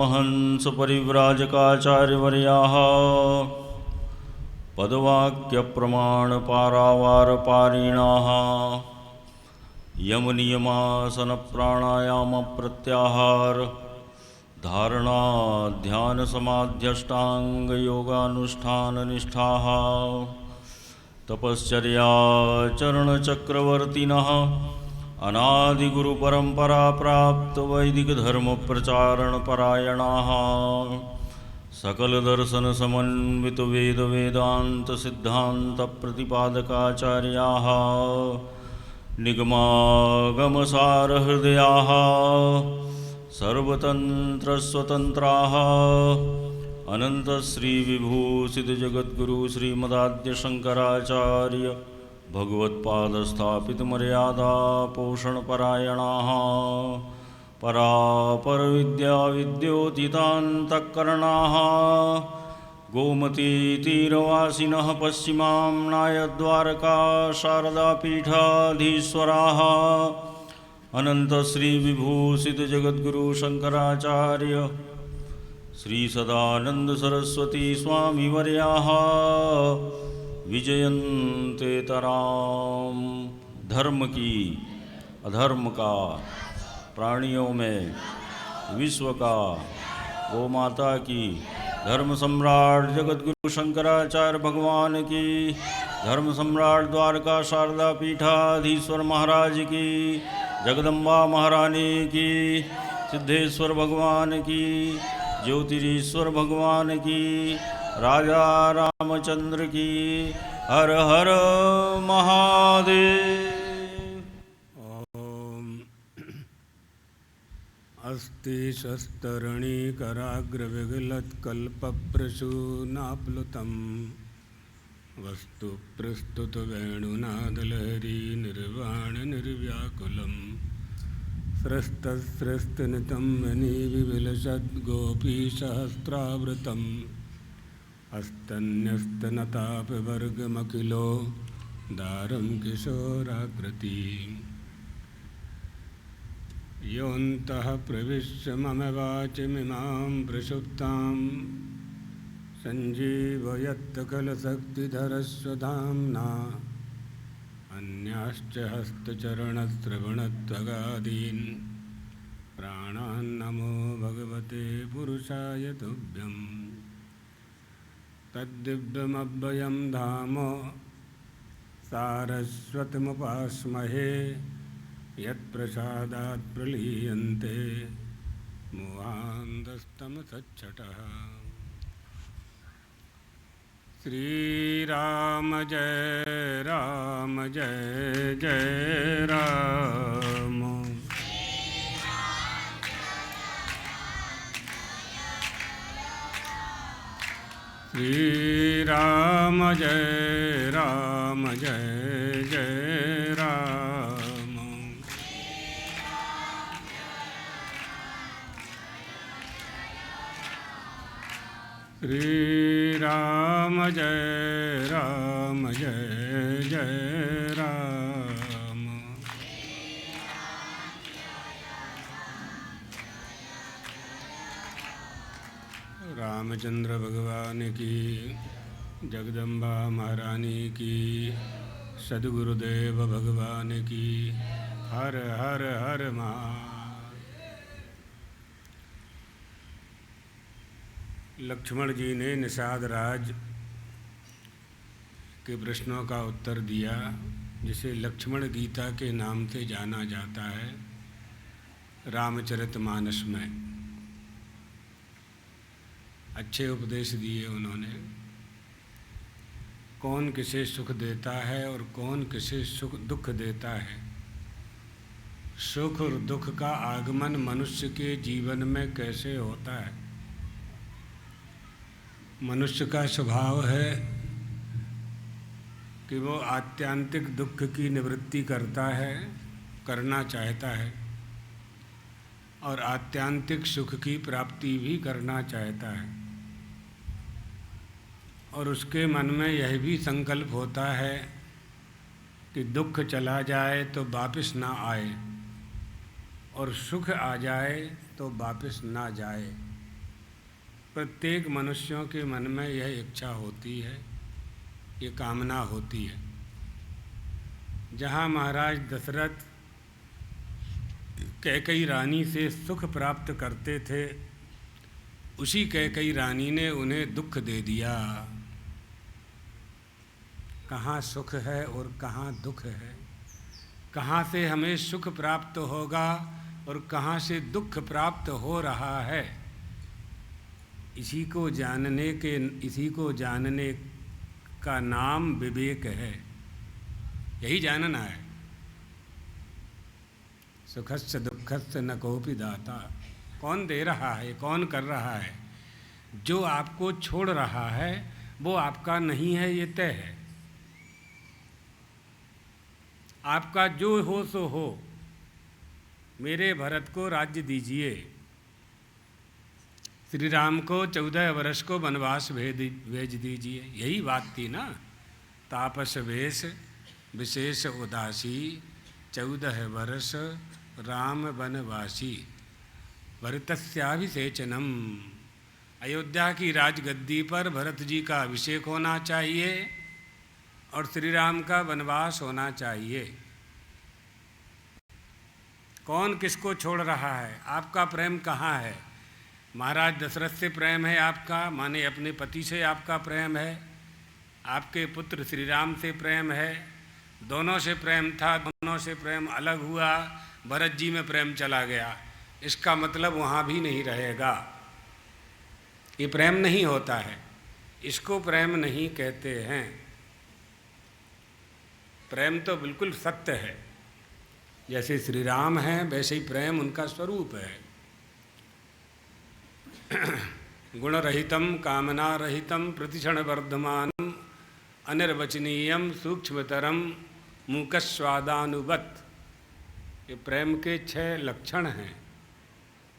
हंस परिव्राजकाचार्यवर्याः पदवाक्यप्रमाणपारावारपारिणाः यमनियमासनप्राणायामप्रत्याहार धारणा ध्यानसमाध्यष्टाङ्गयोगानुष्ठाननिष्ठाः तपश्चर्याचरणचक्रवर्तिनः अनादिगुरुपरम्पराप्तवैदिकधर्मप्रचारणपरायणाः सकलदर्शनसमन्वितवेदवेदान्तसिद्धान्तप्रतिपादकाचार्याः निगमागमसारहृदयाः सर्वतन्त्रस्वतन्त्राः अनन्तश्रीविभूषितजगद्गुरु श्रीमदाद्यशङ्कराचार्य भगवत्पादस्थापितमर्यादा पोषणपरायणाः परापरविद्याविद्योतितान्तःकरणाः गोमतीतीरवासिनः पश्चिमां नायद्वारका शारदापीठाधीश्वराः अनन्तश्रीविभूषितजगद्गुरु शङ्कराचार्य श्रीसदानन्दसरस्वती स्वामिवर्याः विजयन्तेतराम। धर्म की अधर्म का, प्राणियों में विश्व का, गौ माता की, धर्म सम्राट जगद्गुरु शंकराचार्य भगवान की, धर्म सम्राट द्वारका शारदा पीठाधीश्वर महाराज की, जगदम्बा महारानी की, सिद्धेश्वर भगवान की, ज्योतिरीश्वर भगवान की, राजा रामचंद्र की। हर हर महादेव। ओम अस्ति शस्तरणीकराग्रविगलत्कल्पप्रसूनाप्लुतं वस्तु प्रस्तुत वेणुनादलहरी निर्वाण निर्व्याकुलं स्रस्तस्रस्तनितं वनीविविलसद्गोपीसहस्रावृतम् अस्तन्यस्तनतापवर्गमखिलो दारं किशोराकृति योऽन्तः प्रविश्य मम वाचमिमां प्रसुप्तां सञ्जीवयत्कलशक्तिधरस्वधाम्ना अन्याश्च हस्तचरणश्रवणत्वगादीन् प्राणान्नमो भगवते पुरुषाय तुभ्यम्। तद्दिव्यमव्ययं धाम सारस्वतमुपास्महे यत्प्रसादात् प्रलीयन्ते मोहान्धस्तमसच्छटः। श्रीराम जय राम जय जय राम। श्रीराम जय राम जय जय राम। श्रीराम जय राम जय जय राम। रामचंद्र भगवान की, जगदम्बा महारानी की, सद्गुरुदेव भगवान की। हर हर हर महादेव। लक्ष्मण जी ने निषाद राज के प्रश्नों का उत्तर दिया, जिसे लक्ष्मण गीता के नाम से जाना जाता है। रामचरितमानस में अच्छे उपदेश दिए उन्होंने। कौन किसे सुख देता है और कौन किसे सुख दुख देता है। सुख और दुख का आगमन मनुष्य के जीवन में कैसे होता है। मनुष्य का स्वभाव है कि वो आत्यांतिक दुख की निवृत्ति करता है, करना चाहता है, और आत्यांतिक सुख की प्राप्ति भी करना चाहता है। और उसके मन में यह भी संकल्प होता है कि दुख चला जाए तो वापस ना आए, और सुख आ जाए तो वापस ना जाए। प्रत्येक मनुष्यों के मन में यह इच्छा होती है, ये कामना होती है। जहाँ महाराज दशरथ कैकई रानी से सुख प्राप्त करते थे, उसी कैकई रानी ने उन्हें दुख दे दिया। कहाँ सुख है और कहाँ दुख है, कहाँ से हमें सुख प्राप्त होगा और कहाँ से दुख प्राप्त हो रहा है, इसी को जानने का नाम विवेक है। यही जानना है। सुखस्य दुखस्य न कोपि दाता। कौन दे रहा है, कौन कर रहा है? जो आपको छोड़ रहा है वो आपका नहीं है, ये तय है। आपका जो हो सो हो। मेरे भरत को राज्य दीजिए, श्री राम को 14 वर्ष को वनवास भेज दीजिए। यही बात थी ना। तापस वेश विशेष उदासी, 14 वर्ष राम वनवासी, भरतस्याभिषेचनम। अयोध्या की राजगद्दी पर भरत जी का अभिषेक होना चाहिए और श्री राम का वनवास होना चाहिए। कौन किसको छोड़ रहा है? आपका प्रेम कहाँ है? महाराज दशरथ से प्रेम है आपका, माने अपने पति से आपका प्रेम है। आपके पुत्र श्री राम से प्रेम है। दोनों से प्रेम था, दोनों से प्रेम अलग हुआ, भरत जी में प्रेम चला गया। इसका मतलब वहाँ भी नहीं रहेगा। ये प्रेम नहीं होता है, इसको प्रेम नहीं कहते हैं। प्रेम तो बिल्कुल सत्य है। जैसे श्री राम हैं वैसे ही प्रेम उनका स्वरूप है। गुण रहितम कामना रहितम प्रतिक्षण वर्धमानम अनिर्वचनीयम सूक्ष्मतरम मूकस्वादानुवत। ये प्रेम के 6 लक्षण हैं।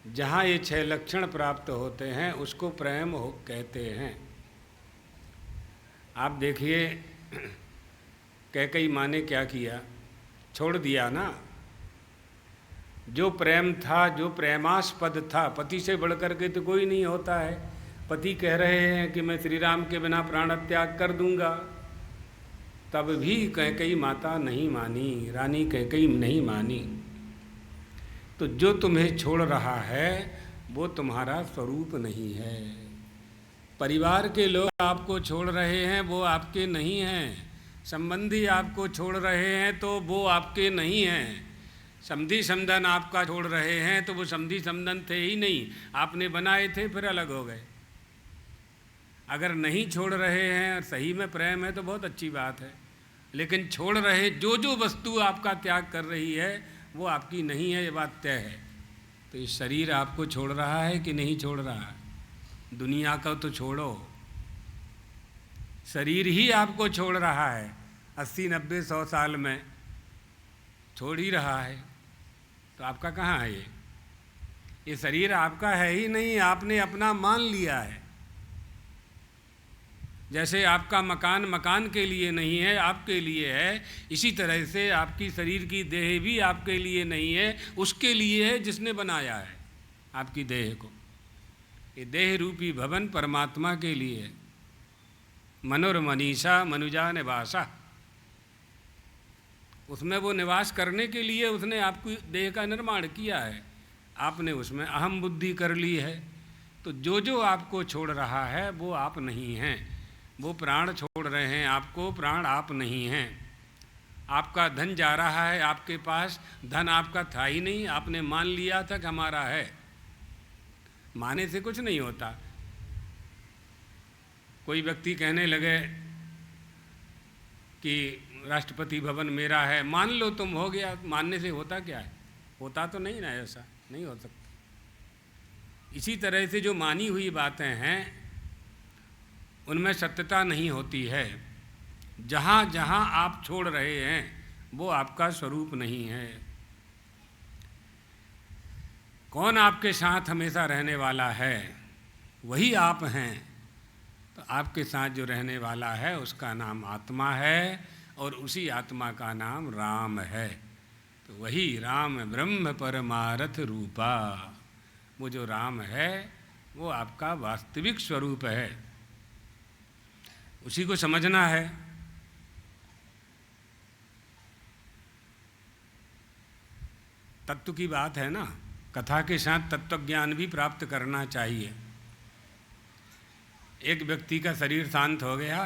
जहाँ ये 6 लक्षण प्राप्त होते हैं उसको प्रेम कहते हैं। आप देखिए कैकई माँ ने क्या किया, छोड़ दिया ना। जो प्रेम था, जो प्रेमास्पद था, पति से बढ़कर के तो कोई नहीं होता है। पति कह रहे हैं कि मैं श्री राम के बिना प्राण त्याग कर दूंगा, तब भी कैकई माता नहीं मानी, रानी कैकई नहीं मानी। तो जो तुम्हें छोड़ रहा है वो तुम्हारा स्वरूप नहीं है। परिवार के लोग आपको छोड़ रहे हैं वो आपके नहीं हैं। संबंधी आपको छोड़ रहे हैं तो वो आपके नहीं हैं। समधी समधन आपका छोड़ रहे हैं तो वो समधी समधन थे ही नहीं, आपने बनाए थे फिर अलग हो गए। अगर नहीं छोड़ रहे हैं और सही में प्रेम है तो बहुत अच्छी बात है, लेकिन छोड़ रहे जो जो वस्तु आपका त्याग कर रही है वो आपकी नहीं है, ये बात तय है। तो ये शरीर आपको छोड़ रहा है कि नहीं छोड़ रहा है? दुनिया का तो छोड़ो, शरीर ही आपको छोड़ रहा है। 80, 90, 100 साल में छोड़ ही रहा है। तो आपका कहाँ है ये शरीर आपका है ही नहीं, आपने अपना मान लिया है। जैसे आपका मकान मकान के लिए नहीं है, आपके लिए है, इसी तरह से आपकी शरीर की देह भी आपके लिए नहीं है, उसके लिए है जिसने बनाया है आपकी देह को। ये देह रूपी भवन परमात्मा के लिए है। मनोरमनीषा मनुजा निवासा, उसमें वो निवास करने के लिए उसने आपकी देह का निर्माण किया है। आपने उसमें अहम बुद्धि कर ली है। तो जो जो आपको छोड़ रहा है वो आप नहीं हैं। वो प्राण छोड़ रहे हैं आपको, प्राण आप नहीं हैं। आपका धन जा रहा है आपके पास, धन आपका था ही नहीं, आपने मान लिया था कि हमारा है। माने से कुछ नहीं होता। कोई व्यक्ति कहने लगे कि राष्ट्रपति भवन मेरा है, मान लो तुम, हो गया। मानने से होता क्या है? होता तो नहीं ना, ऐसा नहीं हो सकता। इसी तरह से जो मानी हुई बातें हैं उनमें सत्यता नहीं होती है। जहाँ जहाँ आप छोड़ रहे हैं वो आपका स्वरूप नहीं है। कौन आपके साथ हमेशा रहने वाला है? वही आप हैं। तो आपके साथ जो रहने वाला है उसका नाम आत्मा है और उसी आत्मा का नाम राम है। तो वही राम ब्रह्म परमारथ रूपा, वो जो राम है वो आपका वास्तविक स्वरूप है, उसी को समझना है। तत्व की बात है ना, कथा के साथ तत्व ज्ञान भी प्राप्त करना चाहिए। एक व्यक्ति का शरीर शांत हो गया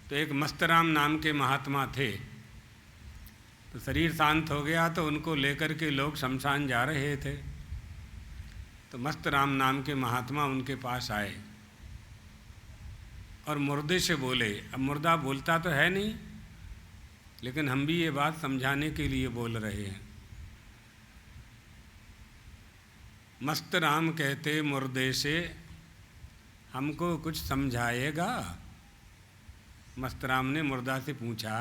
तो एक मस्तराम नाम के महात्मा थे, तो शरीर शांत हो गया तो उनको लेकर के लोग शमशान जा रहे थे। तो मस्तराम नाम के महात्मा उनके पास आए और मुर्दे से बोले। अब मुर्दा बोलता तो है नहीं, लेकिन हम भी ये बात समझाने के लिए बोल रहे हैं। मस्तराम कहते मुर्दे से, हमको कुछ समझाएगा? मस्तराम ने मुर्दा से पूछा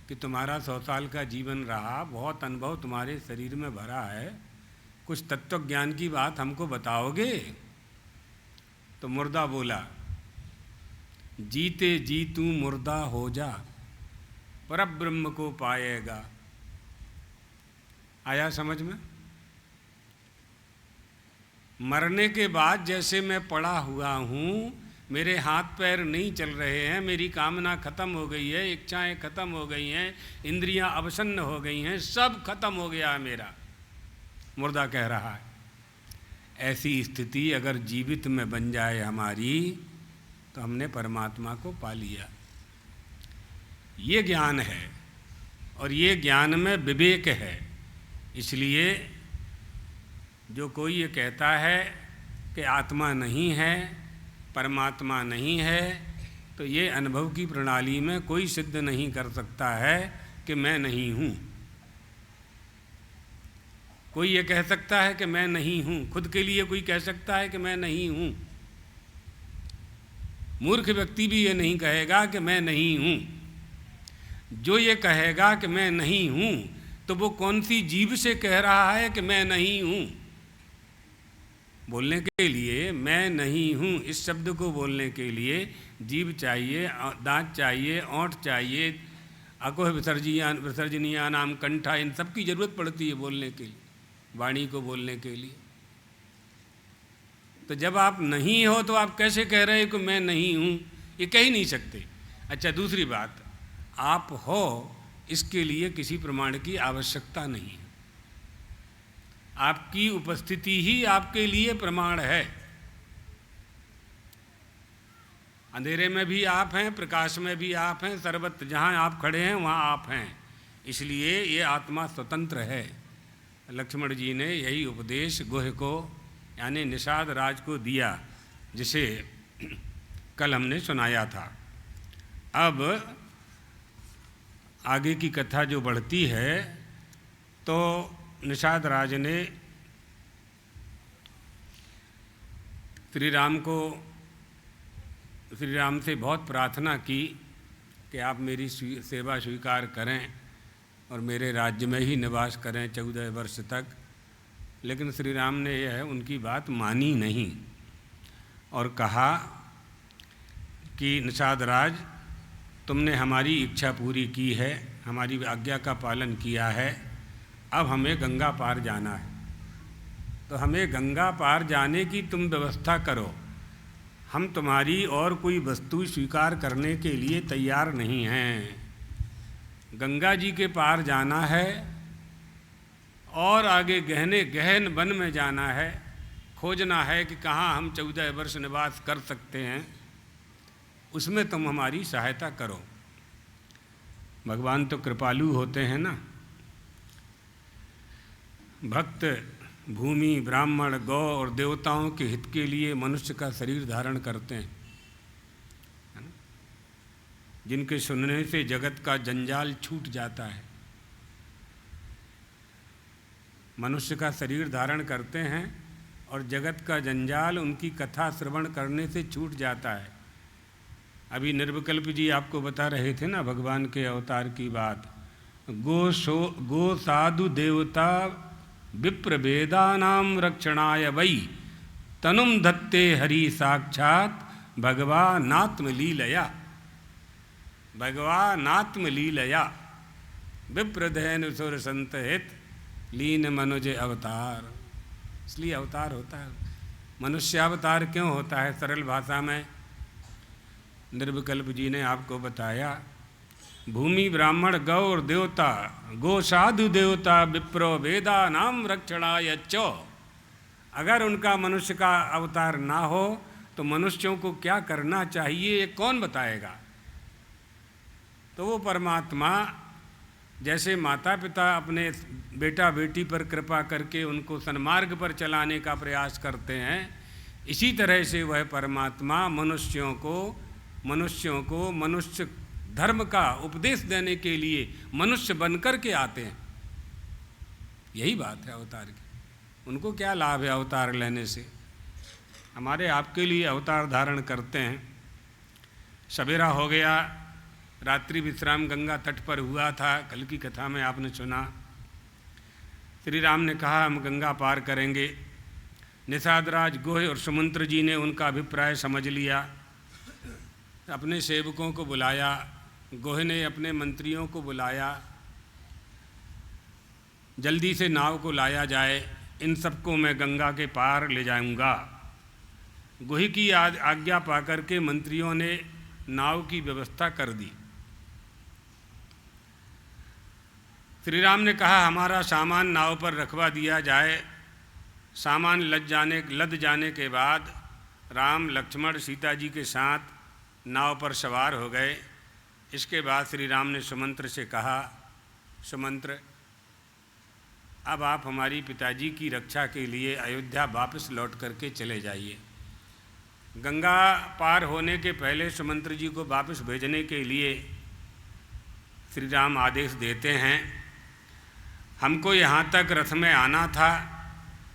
कि तुम्हारा 100 साल का जीवन रहा, बहुत अनुभव तुम्हारे शरीर में भरा है, कुछ तत्व ज्ञान की बात हमको बताओगे? तो मुर्दा बोला, जीते जी तू मुर्दा हो जा, परब्रह्म को पाएगा। आया समझ में? मरने के बाद जैसे मैं पड़ा हुआ हूँ, मेरे हाथ पैर नहीं चल रहे हैं, मेरी कामना खत्म हो गई है, इच्छाएं खत्म हो गई हैं, इंद्रियां अवसन्न हो गई हैं, सब खत्म हो गया है मेरा, मुर्दा कह रहा है। ऐसी स्थिति अगर जीवित में बन जाए हमारी, तो हमने परमात्मा को पा लिया। ये ज्ञान है, और ये ज्ञान में विवेक है। इसलिए जो कोई ये कहता है कि आत्मा नहीं है, परमात्मा नहीं है, तो ये अनुभव की प्रणाली में कोई सिद्ध नहीं कर सकता है कि मैं नहीं हूँ। कोई ये कह सकता है कि मैं नहीं हूँ, खुद के लिए कोई कह सकता है कि मैं नहीं हूँ? मूर्ख व्यक्ति भी ये नहीं कहेगा कि मैं नहीं हूँ। जो ये कहेगा कि मैं नहीं हूँ, तो वो कौन सी जीभ से कह रहा है कि मैं नहीं हूँ? बोलने के लिए मैं नहीं हूँ इस शब्द को बोलने के लिए जीभ चाहिए, दांत चाहिए, ओंठ चाहिए, अकोह विसर्जनीया नाम कंठा, इन सब की जरूरत पड़ती है बोलने के लिए, वाणी को बोलने के लिए। तो जब आप नहीं हो तो आप कैसे कह रहे हो कि मैं नहीं हूँ? ये कह ही नहीं सकते। अच्छा, दूसरी बात, आप हो इसके लिए किसी प्रमाण की आवश्यकता नहीं है। आपकी उपस्थिति ही आपके लिए प्रमाण है। अंधेरे में भी आप हैं, प्रकाश में भी आप हैं, सर्वत्र जहाँ आप खड़े हैं वहाँ आप हैं। इसलिए ये आत्मा स्वतंत्र है। लक्ष्मण जी ने यही उपदेश गुह को यानी निषाद राज को दिया, जिसे कल हमने सुनाया था। अब आगे की कथा जो बढ़ती है, तो निषाद राज ने श्री राम से बहुत प्रार्थना की कि आप मेरी सेवा स्वीकार करें और मेरे राज्य में ही निवास करें 14 वर्ष तक। लेकिन श्री राम ने यह उनकी बात मानी नहीं और कहा कि निषाद राज, तुमने हमारी इच्छा पूरी की है, हमारी आज्ञा का पालन किया है, अब हमें गंगा पार जाना है। तो हमें गंगा पार जाने की तुम व्यवस्था करो, हम तुम्हारी और कोई वस्तु स्वीकार करने के लिए तैयार नहीं हैं। गंगा जी के पार जाना है और आगे गहन वन में जाना है, खोजना है कि कहाँ हम 14 वर्ष निवास कर सकते हैं, उसमें तुम हमारी सहायता करो। भगवान तो कृपालु होते हैं ना। भक्त भूमि, ब्राह्मण, गौ और देवताओं के हित के लिए मनुष्य का शरीर धारण करते हैं, है ना? जिनके सुनने से जगत का जंजाल छूट जाता है। मनुष्य का शरीर धारण करते हैं और जगत का जंजाल उनकी कथा श्रवण करने से छूट जाता है। अभी निर्विकल्प जी आपको बता रहे थे ना भगवान के अवतार की बात। गो साधु देवता विप्र वेदानाम रक्षणाय वै तनुम धत्ते हरि साक्षात भगवानात्मलीलया। भगवानात्मलीलया विप्रधैन सुर संत हित लीन मनुज अवतार। इसलिए अवतार होता है। मनुष्यावतार क्यों होता है? सरल भाषा में निर्विकल्प जी ने आपको बताया। भूमि ब्राह्मण गौ और देवता, गो साधु देवता विप्रो वेदा नाम रक्षणाय च। अगर उनका मनुष्य का अवतार ना हो तो मनुष्यों को क्या करना चाहिए ये कौन बताएगा? तो वो परमात्मा जैसे माता पिता अपने बेटा बेटी पर कृपा करके उनको सन्मार्ग पर चलाने का प्रयास करते हैं, इसी तरह से वह परमात्मा मनुष्यों को मनुष्य धर्म का उपदेश देने के लिए मनुष्य बनकर के आते हैं। यही बात है अवतार की। उनको क्या लाभ है अवतार लेने से? हमारे आपके लिए अवतार धारण करते हैं। सवेरा हो गया, रात्रि विश्राम गंगा तट पर हुआ था, कल की कथा में आपने सुना। श्री राम ने कहा हम गंगा पार करेंगे। निषादराज गोह और सुमंत्र जी ने उनका अभिप्राय समझ लिया, अपने सेवकों को बुलाया, गोह ने अपने मंत्रियों को बुलाया, जल्दी से नाव को लाया जाए, इन सबको मैं गंगा के पार ले जाऊंगा। गोह की आज्ञा पाकर के मंत्रियों ने नाव की व्यवस्था कर दी। श्री राम ने कहा हमारा सामान नाव पर रखवा दिया जाए। सामान लद जाने के बाद राम लक्ष्मण सीता जी के साथ नाव पर सवार हो गए। इसके बाद श्री राम ने सुमंत्र से कहा, सुमंत्र अब आप हमारी पिताजी की रक्षा के लिए अयोध्या वापस लौट करके चले जाइए। गंगा पार होने के पहले सुमंत्र जी को वापस भेजने के लिए श्री राम आदेश देते हैं। हमको यहाँ तक रथ में आना था,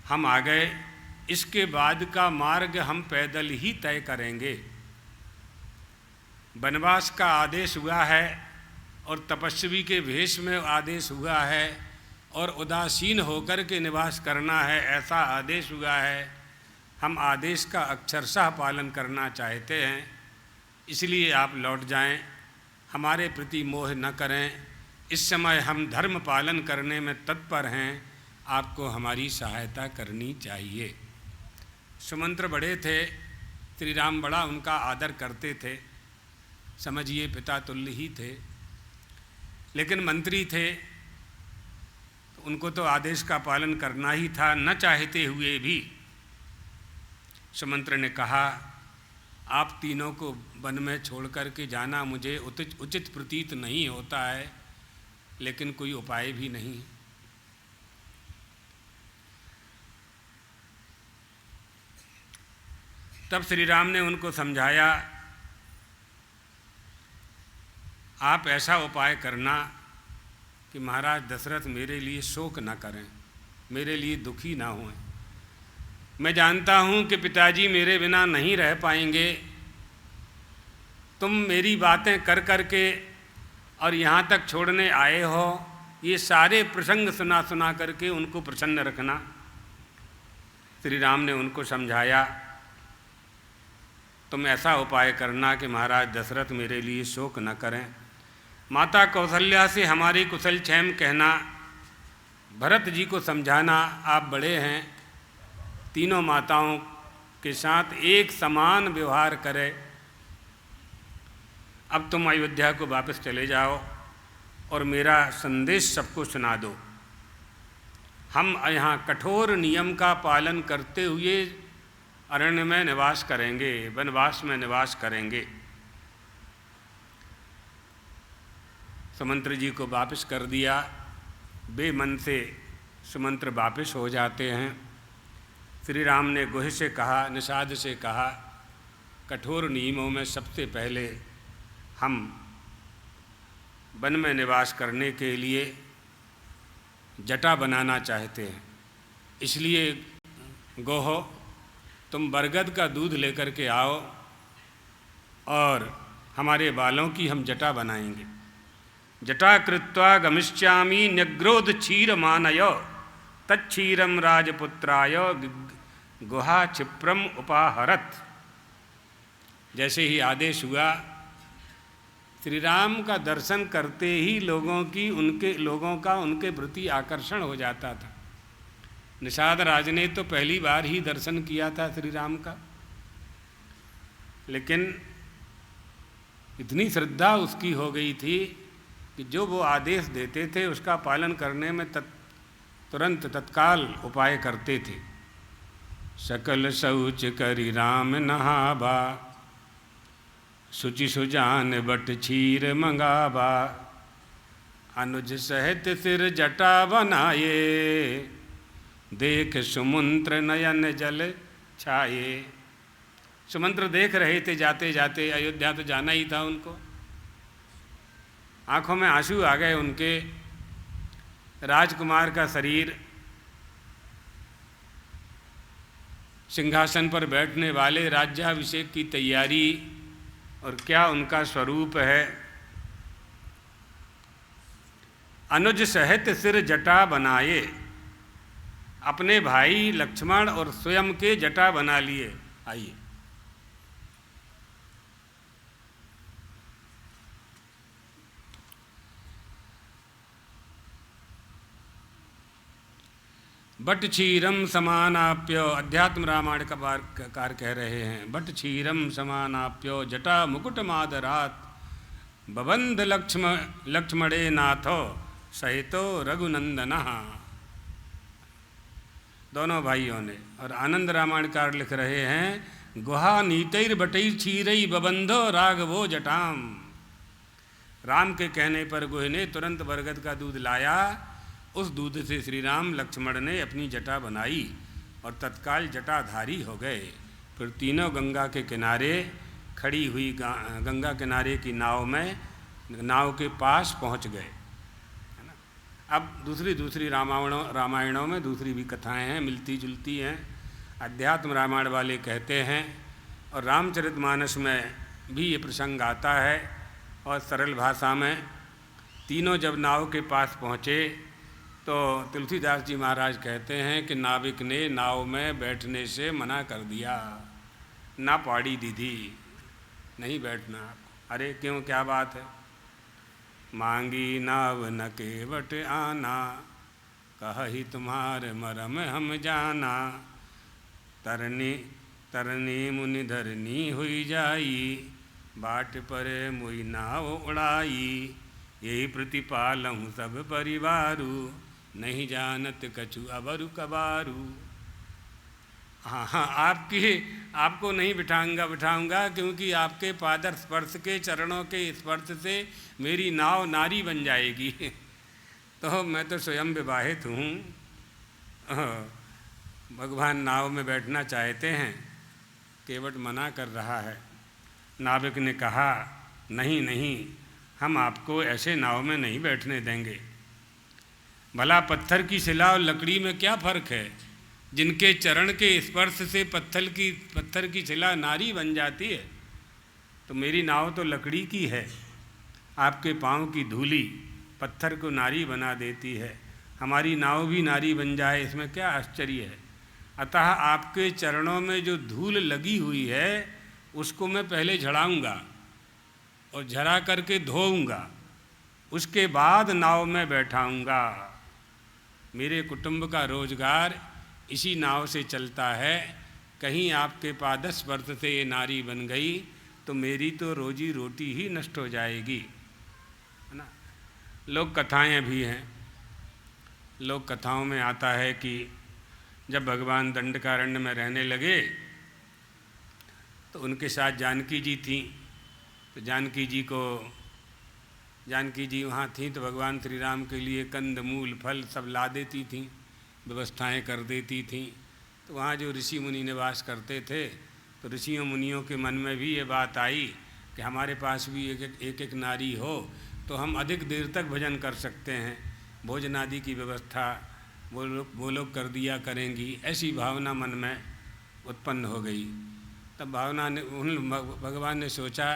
हम आ गए, इसके बाद का मार्ग हम पैदल ही तय करेंगे। वनवास का आदेश हुआ है और तपस्वी के वेश में आदेश हुआ है और उदासीन होकर के निवास करना है, ऐसा आदेश हुआ है। हम आदेश का अक्षरशः पालन करना चाहते हैं, इसलिए आप लौट जाएं, हमारे प्रति मोह न करें। इस समय हम धर्म पालन करने में तत्पर हैं, आपको हमारी सहायता करनी चाहिए। सुमंत्र बड़े थे, श्री राम बड़ा उनका आदर करते थे, समझिए पिता तुल्य ही थे, लेकिन मंत्री थे तो उनको तो आदेश का पालन करना ही था, न चाहते हुए भी। सुमंत्र ने कहा आप तीनों को वन में छोड़ कर के जाना मुझे उचित प्रतीत नहीं होता है, लेकिन कोई उपाय भी नहीं। तब श्री राम ने उनको समझाया, आप ऐसा उपाय करना कि महाराज दशरथ मेरे लिए शोक न करें, मेरे लिए दुखी ना हों। मैं जानता हूँ कि पिताजी मेरे बिना नहीं रह पाएंगे। तुम मेरी बातें कर कर के और यहाँ तक छोड़ने आए हो, ये सारे प्रसंग सुना करके उनको प्रसन्न रखना। श्री राम ने उनको समझाया, तुम ऐसा उपाय करना कि महाराज दशरथ मेरे लिए शोक न करें। माता कौशल्या से हमारी कुशल क्षेम कहना, भरत जी को समझाना, आप बड़े हैं, तीनों माताओं के साथ एक समान व्यवहार करें। अब तुम अयोध्या को वापस चले जाओ और मेरा संदेश सबको सुना दो। हम यहाँ कठोर नियम का पालन करते हुए अरण्य में निवास करेंगे, वनवास में निवास करेंगे। सुमंत्र जी को वापस कर दिया। बेमन से सुमंत्र वापस हो जाते हैं। श्री राम ने गोह से कहा, निषाद से कहा, कठोर नियमों में सबसे पहले हम वन में निवास करने के लिए जटा बनाना चाहते हैं, इसलिए गोह तुम बरगद का दूध लेकर के आओ और हमारे बालों की हम जटा बनाएंगे। जटा कृत्वा गमिष्यामि न्यग्रोध क्षीर मानय तच्छीरम राजपुत्राय गुहा क्षिप्रम उपाहरत। जैसे ही आदेश हुआ, श्री राम का दर्शन करते ही लोगों का उनके प्रति आकर्षण हो जाता था। निषाद राज ने तो पहली बार ही दर्शन किया था श्री राम का, लेकिन इतनी श्रद्धा उसकी हो गई थी कि जो वो आदेश देते थे उसका पालन करने में तुरंत तत्काल उपाय करते थे। सकल शौच करि राम नहाबा, शुचि सुजान बट क्षीर मंगाबा, अनुज सहित सिर जटा बनाए, देख सुमंत्र नयन जल छाये। सुमंत्र देख रहे थे जाते जाते, अयोध्या तो जाना ही था उनको, आंखों में आंसू आ गए उनके। राजकुमार का शरीर सिंहासन पर बैठने वाले, राज्याभिषेक की तैयारी, और क्या उनका स्वरूप है। अनुज सहित सिर जटा बनाए, अपने भाई लक्ष्मण और स्वयं के जटा बना लिए। आइए, बट क्षीरम समानाप्यो, अध्यात्म रामायण का कार कह रहे हैं। बट क्षीरम समानाप्यो जटा मुकुट मादरात, बबंध लक्ष्मणे नाथो सहितो रघुनंदना। दोनों भाइयों ने। और आनंद रामायणकार लिख रहे हैं, गुहा नीतैर बटैर क्षीरई बबंधो राघवो जटाम। राम के कहने पर गुह ने तुरंत बरगद का दूध लाया, उस दूध से श्री राम लक्ष्मण ने अपनी जटा बनाई और तत्काल जटाधारी हो गए। फिर तीनों गंगा के किनारे खड़ी हुई गंगा किनारे की नाव के पास पहुंच गए, है ना। अब दूसरी रामायणों में दूसरी भी कथाएं हैं, मिलती जुलती हैं। अध्यात्म रामायण वाले कहते हैं, और रामचरितमानस में भी ये प्रसंग आता है, और सरल भाषा में, तीनों जब नाव के पास पहुँचे तो तुलसीदास जी महाराज कहते हैं कि नाविक ने नाव में बैठने से मना कर दिया, ना पाड़ी दीदी, नहीं बैठना। अरे क्यों, क्या बात है? मांगी नाव न केवट आना, कही तुम्हारे मरम हम जाना, तरनी मुनि धरनी हुई जाई, बाट पर मुई नाव उड़ाई, यही प्रतिपालहूँ सब परिवारू, नहीं जानत कछु अबरु कबारू। हाँ, आपको नहीं बिठाऊंगा क्योंकि आपके पादर स्पर्श के, चरणों के स्पर्श से मेरी नाव नारी बन जाएगी। तो मैं तो स्वयं विवाहित हूँ। भगवान नाव में बैठना चाहते हैं, केवट मना कर रहा है। नाविक ने कहा, नहीं, हम आपको ऐसे नाव में नहीं बैठने देंगे। भला पत्थर की शिला और लकड़ी में क्या फर्क है? जिनके चरण के स्पर्श से पत्थर की शिला नारी बन जाती है, तो मेरी नाव तो लकड़ी की है। आपके पाँव की धूली पत्थर को नारी बना देती है, हमारी नाव भी नारी बन जाए, इसमें क्या आश्चर्य है। अतः आपके चरणों में जो धूल लगी हुई है उसको मैं पहले झड़ाऊँगा और झरा करके धोऊँगा, उसके बाद नाव में बैठाऊँगा। मेरे कुटुंब का रोजगार इसी नाव से चलता है। कहीं आपके पादस्पर्श से ये नारी बन गई तो मेरी तो रोजी रोटी ही नष्ट हो जाएगी, है ना। लोक कथाएँ भी हैं। लोक कथाओं में आता है कि जब भगवान दंडकारण्य में रहने लगे तो उनके साथ जानकी जी थीं। तो जानकी जी वहाँ थीं तो भगवान श्री राम के लिए कंद मूल फल सब ला देती थीं, व्यवस्थाएं कर देती थीं। तो वहाँ जो ऋषि मुनि निवास करते थे, तो ऋषियों मुनियों के मन में भी ये बात आई कि हमारे पास भी एक नारी हो तो हम अधिक देर तक भजन कर सकते हैं। भोजन आदि की व्यवस्था वो लोग कर दिया करेंगी, ऐसी भावना मन में उत्पन्न हो गई। तब भगवान ने सोचा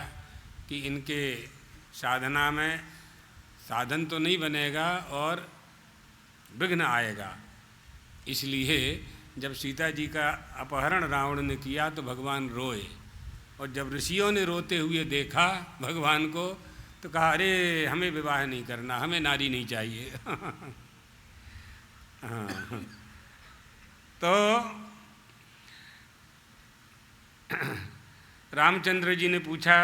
कि इनके साधना में साधन तो नहीं बनेगा और विघ्न आएगा। इसलिए जब सीता जी का अपहरण रावण ने किया तो भगवान रोए, और जब ऋषियों ने रोते हुए देखा भगवान को तो कहा, अरे हमें विवाह नहीं करना, हमें नारी नहीं चाहिए। हाँ, तो रामचंद्र जी ने पूछा,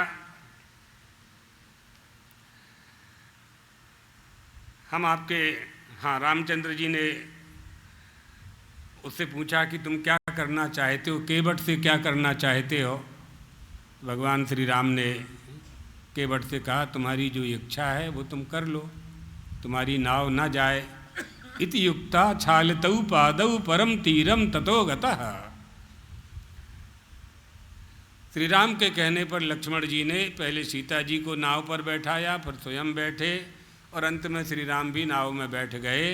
हम आपके, हाँ, रामचंद्र जी ने उससे पूछा कि तुम क्या करना चाहते हो, केवट से क्या करना चाहते हो। भगवान श्री राम ने केवट से कहा, तुम्हारी जो इच्छा है वो तुम कर लो, तुम्हारी नाव ना जाए। इति युक्ता छालितौ पादौ परम तीरम ततो गतः। श्री राम के कहने पर लक्ष्मण जी ने पहले सीता जी को नाव पर बैठाया, फिर स्वयं बैठे और अंत में श्री राम भी नाव में बैठ गए।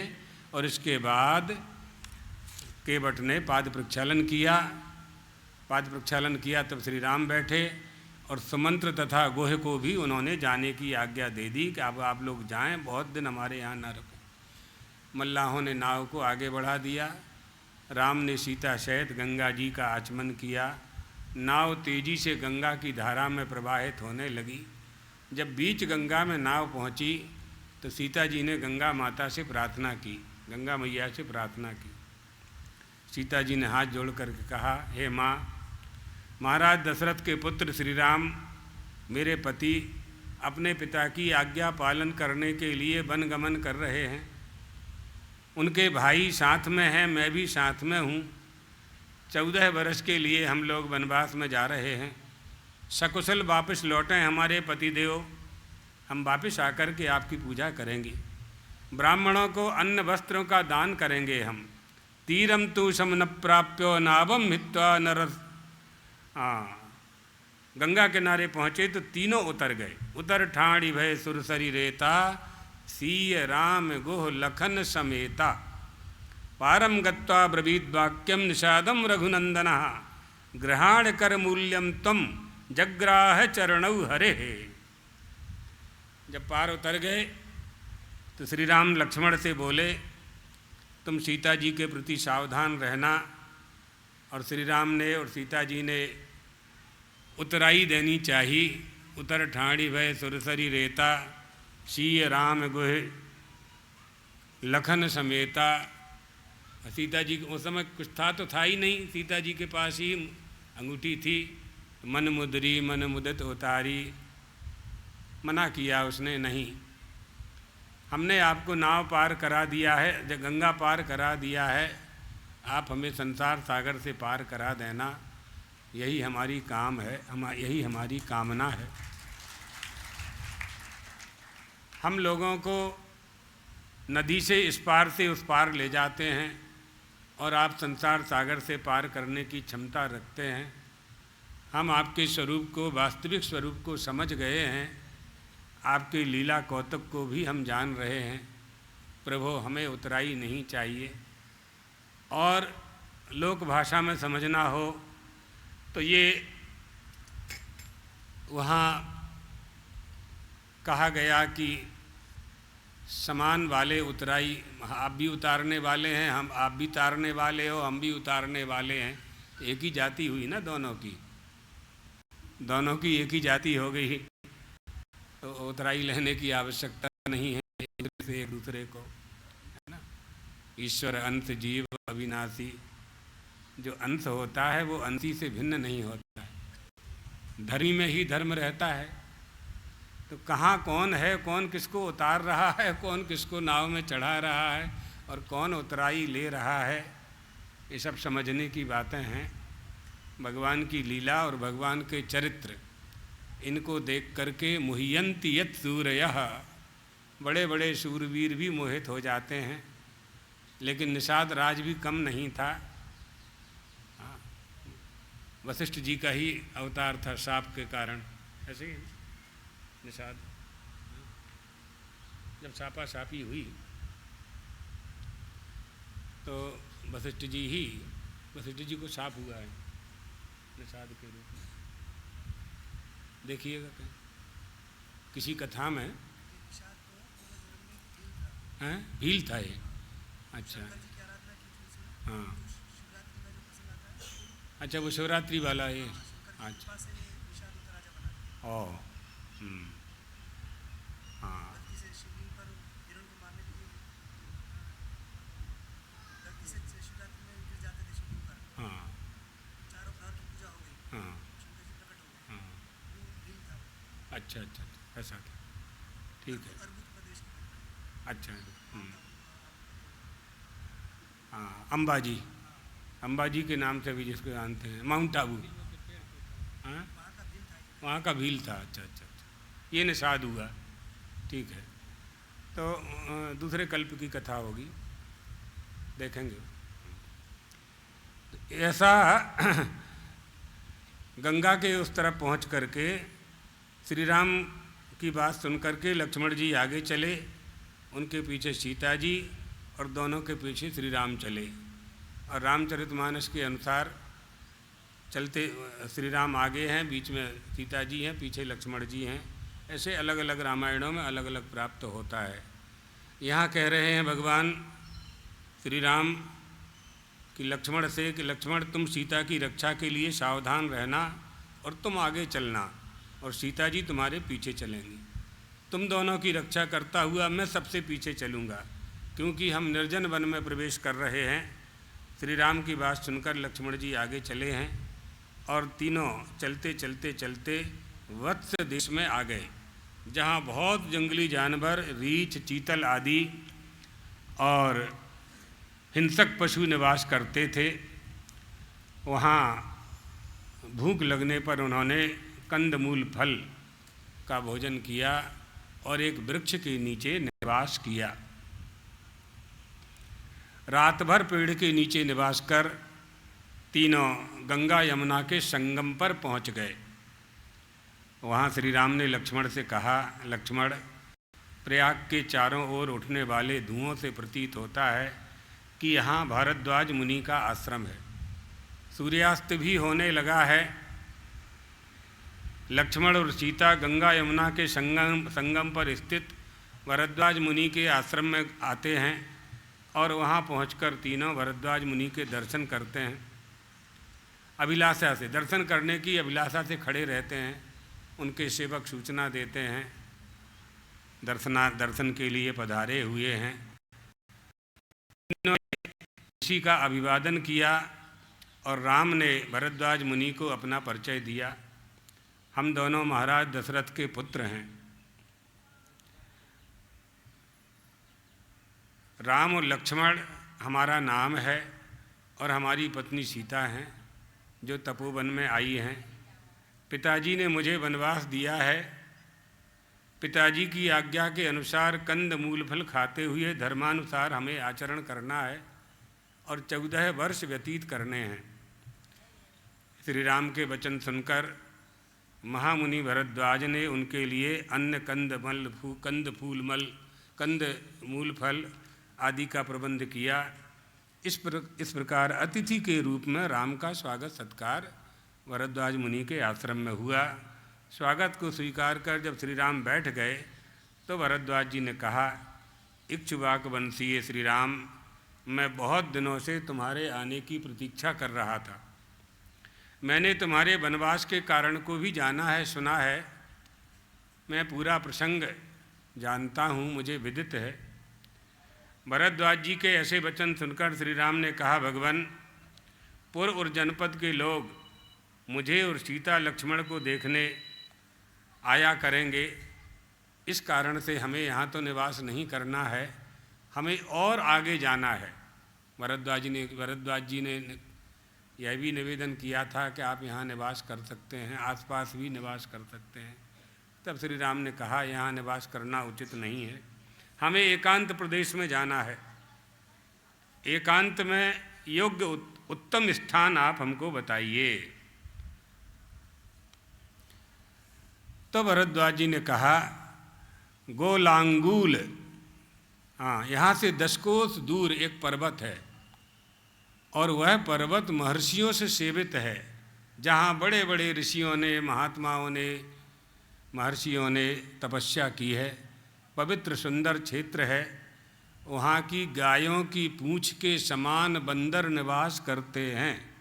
और इसके बाद केवट ने पाद प्रक्षालन किया। पाद प्रक्षालन किया तब श्री राम बैठे और सुमंत्र तथा गोह को भी उन्होंने जाने की आज्ञा दे दी कि अब आप लोग जाएं, बहुत दिन हमारे यहाँ ना रुको। मल्लाहों ने नाव को आगे बढ़ा दिया। राम ने सीता सहित गंगा जी का आचमन किया। नाव तेजी से गंगा की धारा में प्रवाहित होने लगी। जब बीच गंगा में नाव पहुंची तो सीता जी ने गंगा माता से प्रार्थना की, गंगा मैया से प्रार्थना की। सीता जी ने हाथ जोड़ करके कहा, हे माँ, महाराज दशरथ के पुत्र श्री राम मेरे पति अपने पिता की आज्ञा पालन करने के लिए वन गमन कर रहे हैं। उनके भाई साथ में हैं, मैं भी साथ में हूँ। 14 वर्ष के लिए हम लोग वनवास में जा रहे हैं। सकुशल वापस लौटें हमारे पतिदेव, हम वापस आकर के आपकी पूजा करेंगे। ब्राह्मणों को अन्न वस्त्रों का दान करेंगे हम। तीरम तु समन प्राप्यो नावम हित्वा नरस। गंगा किनारे पहुँचे तो तीनों उतर गए। उतर ठाणी भय सुरसरी रेता, सीय राम गोह लखन समेता। पारम गत्वा ब्रवीद वाक्यम निषादम रघुनंदन, ग्रहाण कर मूल्यम तम जग्राह चरणौ हरे। जब पार उतर गए तो श्री राम लक्ष्मण से बोले, तुम सीता जी के प्रति सावधान रहना। और श्री राम ने और सीता जी ने उतराई देनी चाहिए। उतर ठाणी भय सुरसरी रेता, सीय राम गुह लखन समेता। सीता जी उस समय कुछ था ही नहीं, सीता जी के पास ही अंगूठी थी। मन मुदरी मन मुदत उतारी, मना किया उसने, नहीं, हमने आपको नाव पार करा दिया है, जब गंगा पार करा दिया है, आप हमें संसार सागर से पार करा देना, यही हमारी काम है, यही हमारी कामना है। हम लोगों को नदी से इस पार से उस पार ले जाते हैं और आप संसार सागर से पार करने की क्षमता रखते हैं। हम आपके स्वरूप को, वास्तविक स्वरूप को समझ गए हैं, आपके लीला कौतुक को भी हम जान रहे हैं। प्रभु, हमें उतराई नहीं चाहिए। और लोक भाषा में समझना हो तो ये वहाँ कहा गया कि समान वाले उतराई, आप भी उतारने वाले हैं, हम आप भी उतारने वाले हो, हम भी उतारने वाले हैं। एक ही जाति हुई ना दोनों की, दोनों की एक ही जाति हो गई, तो उतराई लेने की आवश्यकता नहीं है एक दूसरे को, है ना। ईश्वर अंश, जीव अविनाशी। जो अंश होता है वो अंशी से भिन्न नहीं होता है। धर्मी में ही धर्म रहता है। तो कहाँ कौन है, कौन किसको उतार रहा है, कौन किसको नाव में चढ़ा रहा है और कौन उतराई ले रहा है, ये सब समझने की बातें हैं। भगवान की लीला और भगवान के चरित्र, इनको देख करके मुह्यन्ति यत् सूरयः, बड़े बड़े शूरवीर भी मोहित हो जाते हैं। लेकिन निषाद राज भी कम नहीं था। वशिष्ठ जी का ही अवतार था साप के कारण, ऐसे ही निषाद जब सापा सापी हुई तो वशिष्ठ जी को साप हुआ है निषाद के रूप में। देखिएगा कहीं किसी कथा में हैं, भील था ये। अच्छा, हाँ, अच्छा, वो शिवरात्रि वाला ये। अच्छा, ओ, हाँ, अच्छा अच्छा, ऐसा था, ठीक है। अच्छा, हाँ, अंबाजी, अंबाजी के नाम से भी जिसको जानते हैं, माउंट आबू। हाँ, वहाँ का भील था। अच्छा अच्छा अच्छा, ये निषाद हुआ, ठीक है। तो दूसरे कल्प की कथा होगी, देखेंगे। ऐसा गंगा के उस तरफ पहुँच करके श्री राम की बात सुन करके लक्ष्मण जी आगे चले, उनके पीछे सीता जी, और दोनों के पीछे श्री राम चले। और रामचरितमानस के अनुसार चलते श्री राम आगे हैं, बीच में सीता जी हैं, पीछे लक्ष्मण जी हैं। ऐसे अलग अलग रामायणों में अलग अलग प्राप्त होता है। यहाँ कह रहे हैं भगवान श्री राम कि लक्ष्मण से कि लक्ष्मण, तुम सीता की रक्षा के लिए सावधान रहना और तुम आगे चलना, और सीता जी तुम्हारे पीछे चलेंगी। तुम दोनों की रक्षा करता हुआ मैं सबसे पीछे चलूँगा, क्योंकि हम निर्जन वन में प्रवेश कर रहे हैं। श्री राम की बात सुनकर लक्ष्मण जी आगे चले हैं, और तीनों चलते चलते चलते वत्स देश में आ गए, जहाँ बहुत जंगली जानवर, रीछ, चीतल आदि और हिंसक पशु निवास करते थे। वहाँ भूख लगने पर उन्होंने कंदमूल फल का भोजन किया और एक वृक्ष के नीचे निवास किया। रात भर पेड़ के नीचे निवास कर तीनों गंगा यमुना के संगम पर पहुंच गए। वहाँ श्री राम ने लक्ष्मण से कहा, लक्ष्मण, प्रयाग के चारों ओर उठने वाले धुओं से प्रतीत होता है कि यहाँ भारद्वाज मुनि का आश्रम है। सूर्यास्त भी होने लगा है। लक्ष्मण और सीता गंगा यमुना के संगम पर स्थित भारद्वाज मुनि के आश्रम में आते हैं, और वहाँ पहुंचकर तीनों भारद्वाज मुनि के दर्शन करते हैं। अभिलाषा से, दर्शन करने की अभिलाषा से खड़े रहते हैं। उनके सेवक सूचना देते हैं, दर्शन के लिए पधारे हुए हैं। तीनों ने ऋषि का अभिवादन किया, और राम ने भारद्वाज मुनि को अपना परिचय दिया। हम दोनों महाराज दशरथ के पुत्र हैं। राम और लक्ष्मण हमारा नाम है, और हमारी पत्नी सीता हैं, जो तपोवन में आई हैं। पिताजी ने मुझे वनवास दिया है। पिताजी की आज्ञा के अनुसार कंद मूल फल खाते हुए धर्मानुसार हमें आचरण करना है, और 14 वर्ष व्यतीत करने हैं। श्री राम के वचन सुनकर महामुनि भरद्वाज ने उनके लिए अन्न, कंद मूल फल आदि का प्रबंध किया। इस प्रकार अतिथि के रूप में राम का स्वागत सत्कार भरद्वाज मुनि के आश्रम में हुआ। स्वागत को स्वीकार कर जब श्री राम बैठ गए, तो भरद्वाज जी ने कहा, इक्ष्वाक वंशीय श्री राम, मैं बहुत दिनों से तुम्हारे आने की प्रतीक्षा कर रहा था। मैंने तुम्हारे वनवास के कारण को भी जाना है, सुना है। मैं पूरा प्रसंग जानता हूँ, मुझे विदित है। भरद्वाज जी के ऐसे वचन सुनकर श्री राम ने कहा, भगवान, पूर्व और जनपद के लोग मुझे और सीता लक्ष्मण को देखने आया करेंगे। इस कारण से हमें यहाँ तो निवास नहीं करना है, हमें और आगे जाना है। भरद्वाज जी ने यह भी निवेदन किया था कि आप यहाँ निवास कर सकते हैं, आसपास भी निवास कर सकते हैं। तब श्री राम ने कहा, यहाँ निवास करना उचित नहीं है, हमें एकांत प्रदेश में जाना है। एकांत में योग्य उत्तम स्थान आप हमको बताइए। तो भरद्वाज जी ने कहा, गोलांगूल, हाँ, यहाँ से 10 कोस दूर एक पर्वत है, और वह पर्वत महर्षियों से सेवित है, जहाँ बड़े बड़े ऋषियों ने, महात्माओं ने, महर्षियों ने तपस्या की है। पवित्र सुंदर क्षेत्र है। वहाँ की गायों की पूँछ के समान बंदर निवास करते हैं।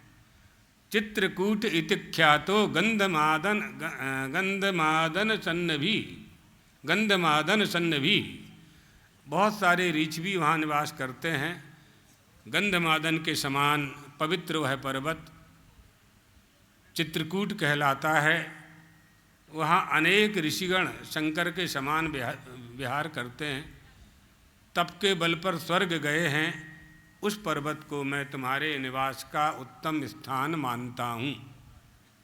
चित्रकूट इति ख्यातो गंधमादन सन्नभी, बहुत सारे रीछ भी वहाँ निवास करते हैं। गंधमादन के समान पवित्र वह पर्वत चित्रकूट कहलाता है। वहाँ अनेक ऋषिगण शंकर के समान विहार करते हैं, तप के बल पर स्वर्ग गए हैं, उस पर्वत को मैं तुम्हारे निवास का उत्तम स्थान मानता हूँ,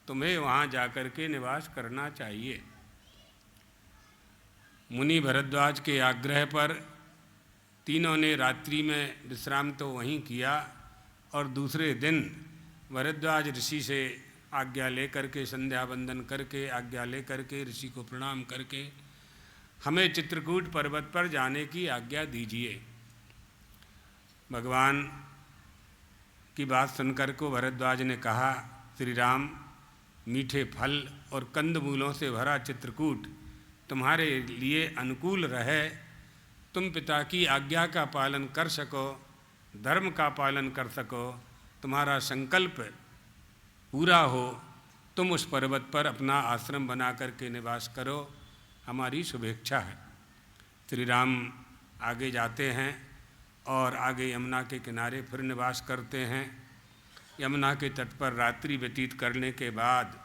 तुम्हें वहाँ जाकर के निवास करना चाहिए। मुनि भरद्वाज के आग्रह पर तीनों ने रात्रि में विश्राम तो वहीं किया और दूसरे दिन भरद्वाज ऋषि से आज्ञा लेकर के, संध्या वंदन करके, आज्ञा लेकर के, ऋषि को प्रणाम करके हमें चित्रकूट पर्वत पर जाने की आज्ञा दीजिए। भगवान की बात सुनकर को भरद्वाज ने कहा, श्री राम, मीठे फल और कंदमूलों से भरा चित्रकूट तुम्हारे लिए अनुकूल रहे, तुम पिता की आज्ञा का पालन कर सको, धर्म का पालन कर सको, तुम्हारा संकल्प पूरा हो, तुम उस पर्वत पर अपना आश्रम बना करके निवास करो, हमारी शुभेच्छा है। श्री राम आगे जाते हैं और आगे यमुना के किनारे फिर निवास करते हैं। यमुना के तट पर रात्रि व्यतीत करने के बाद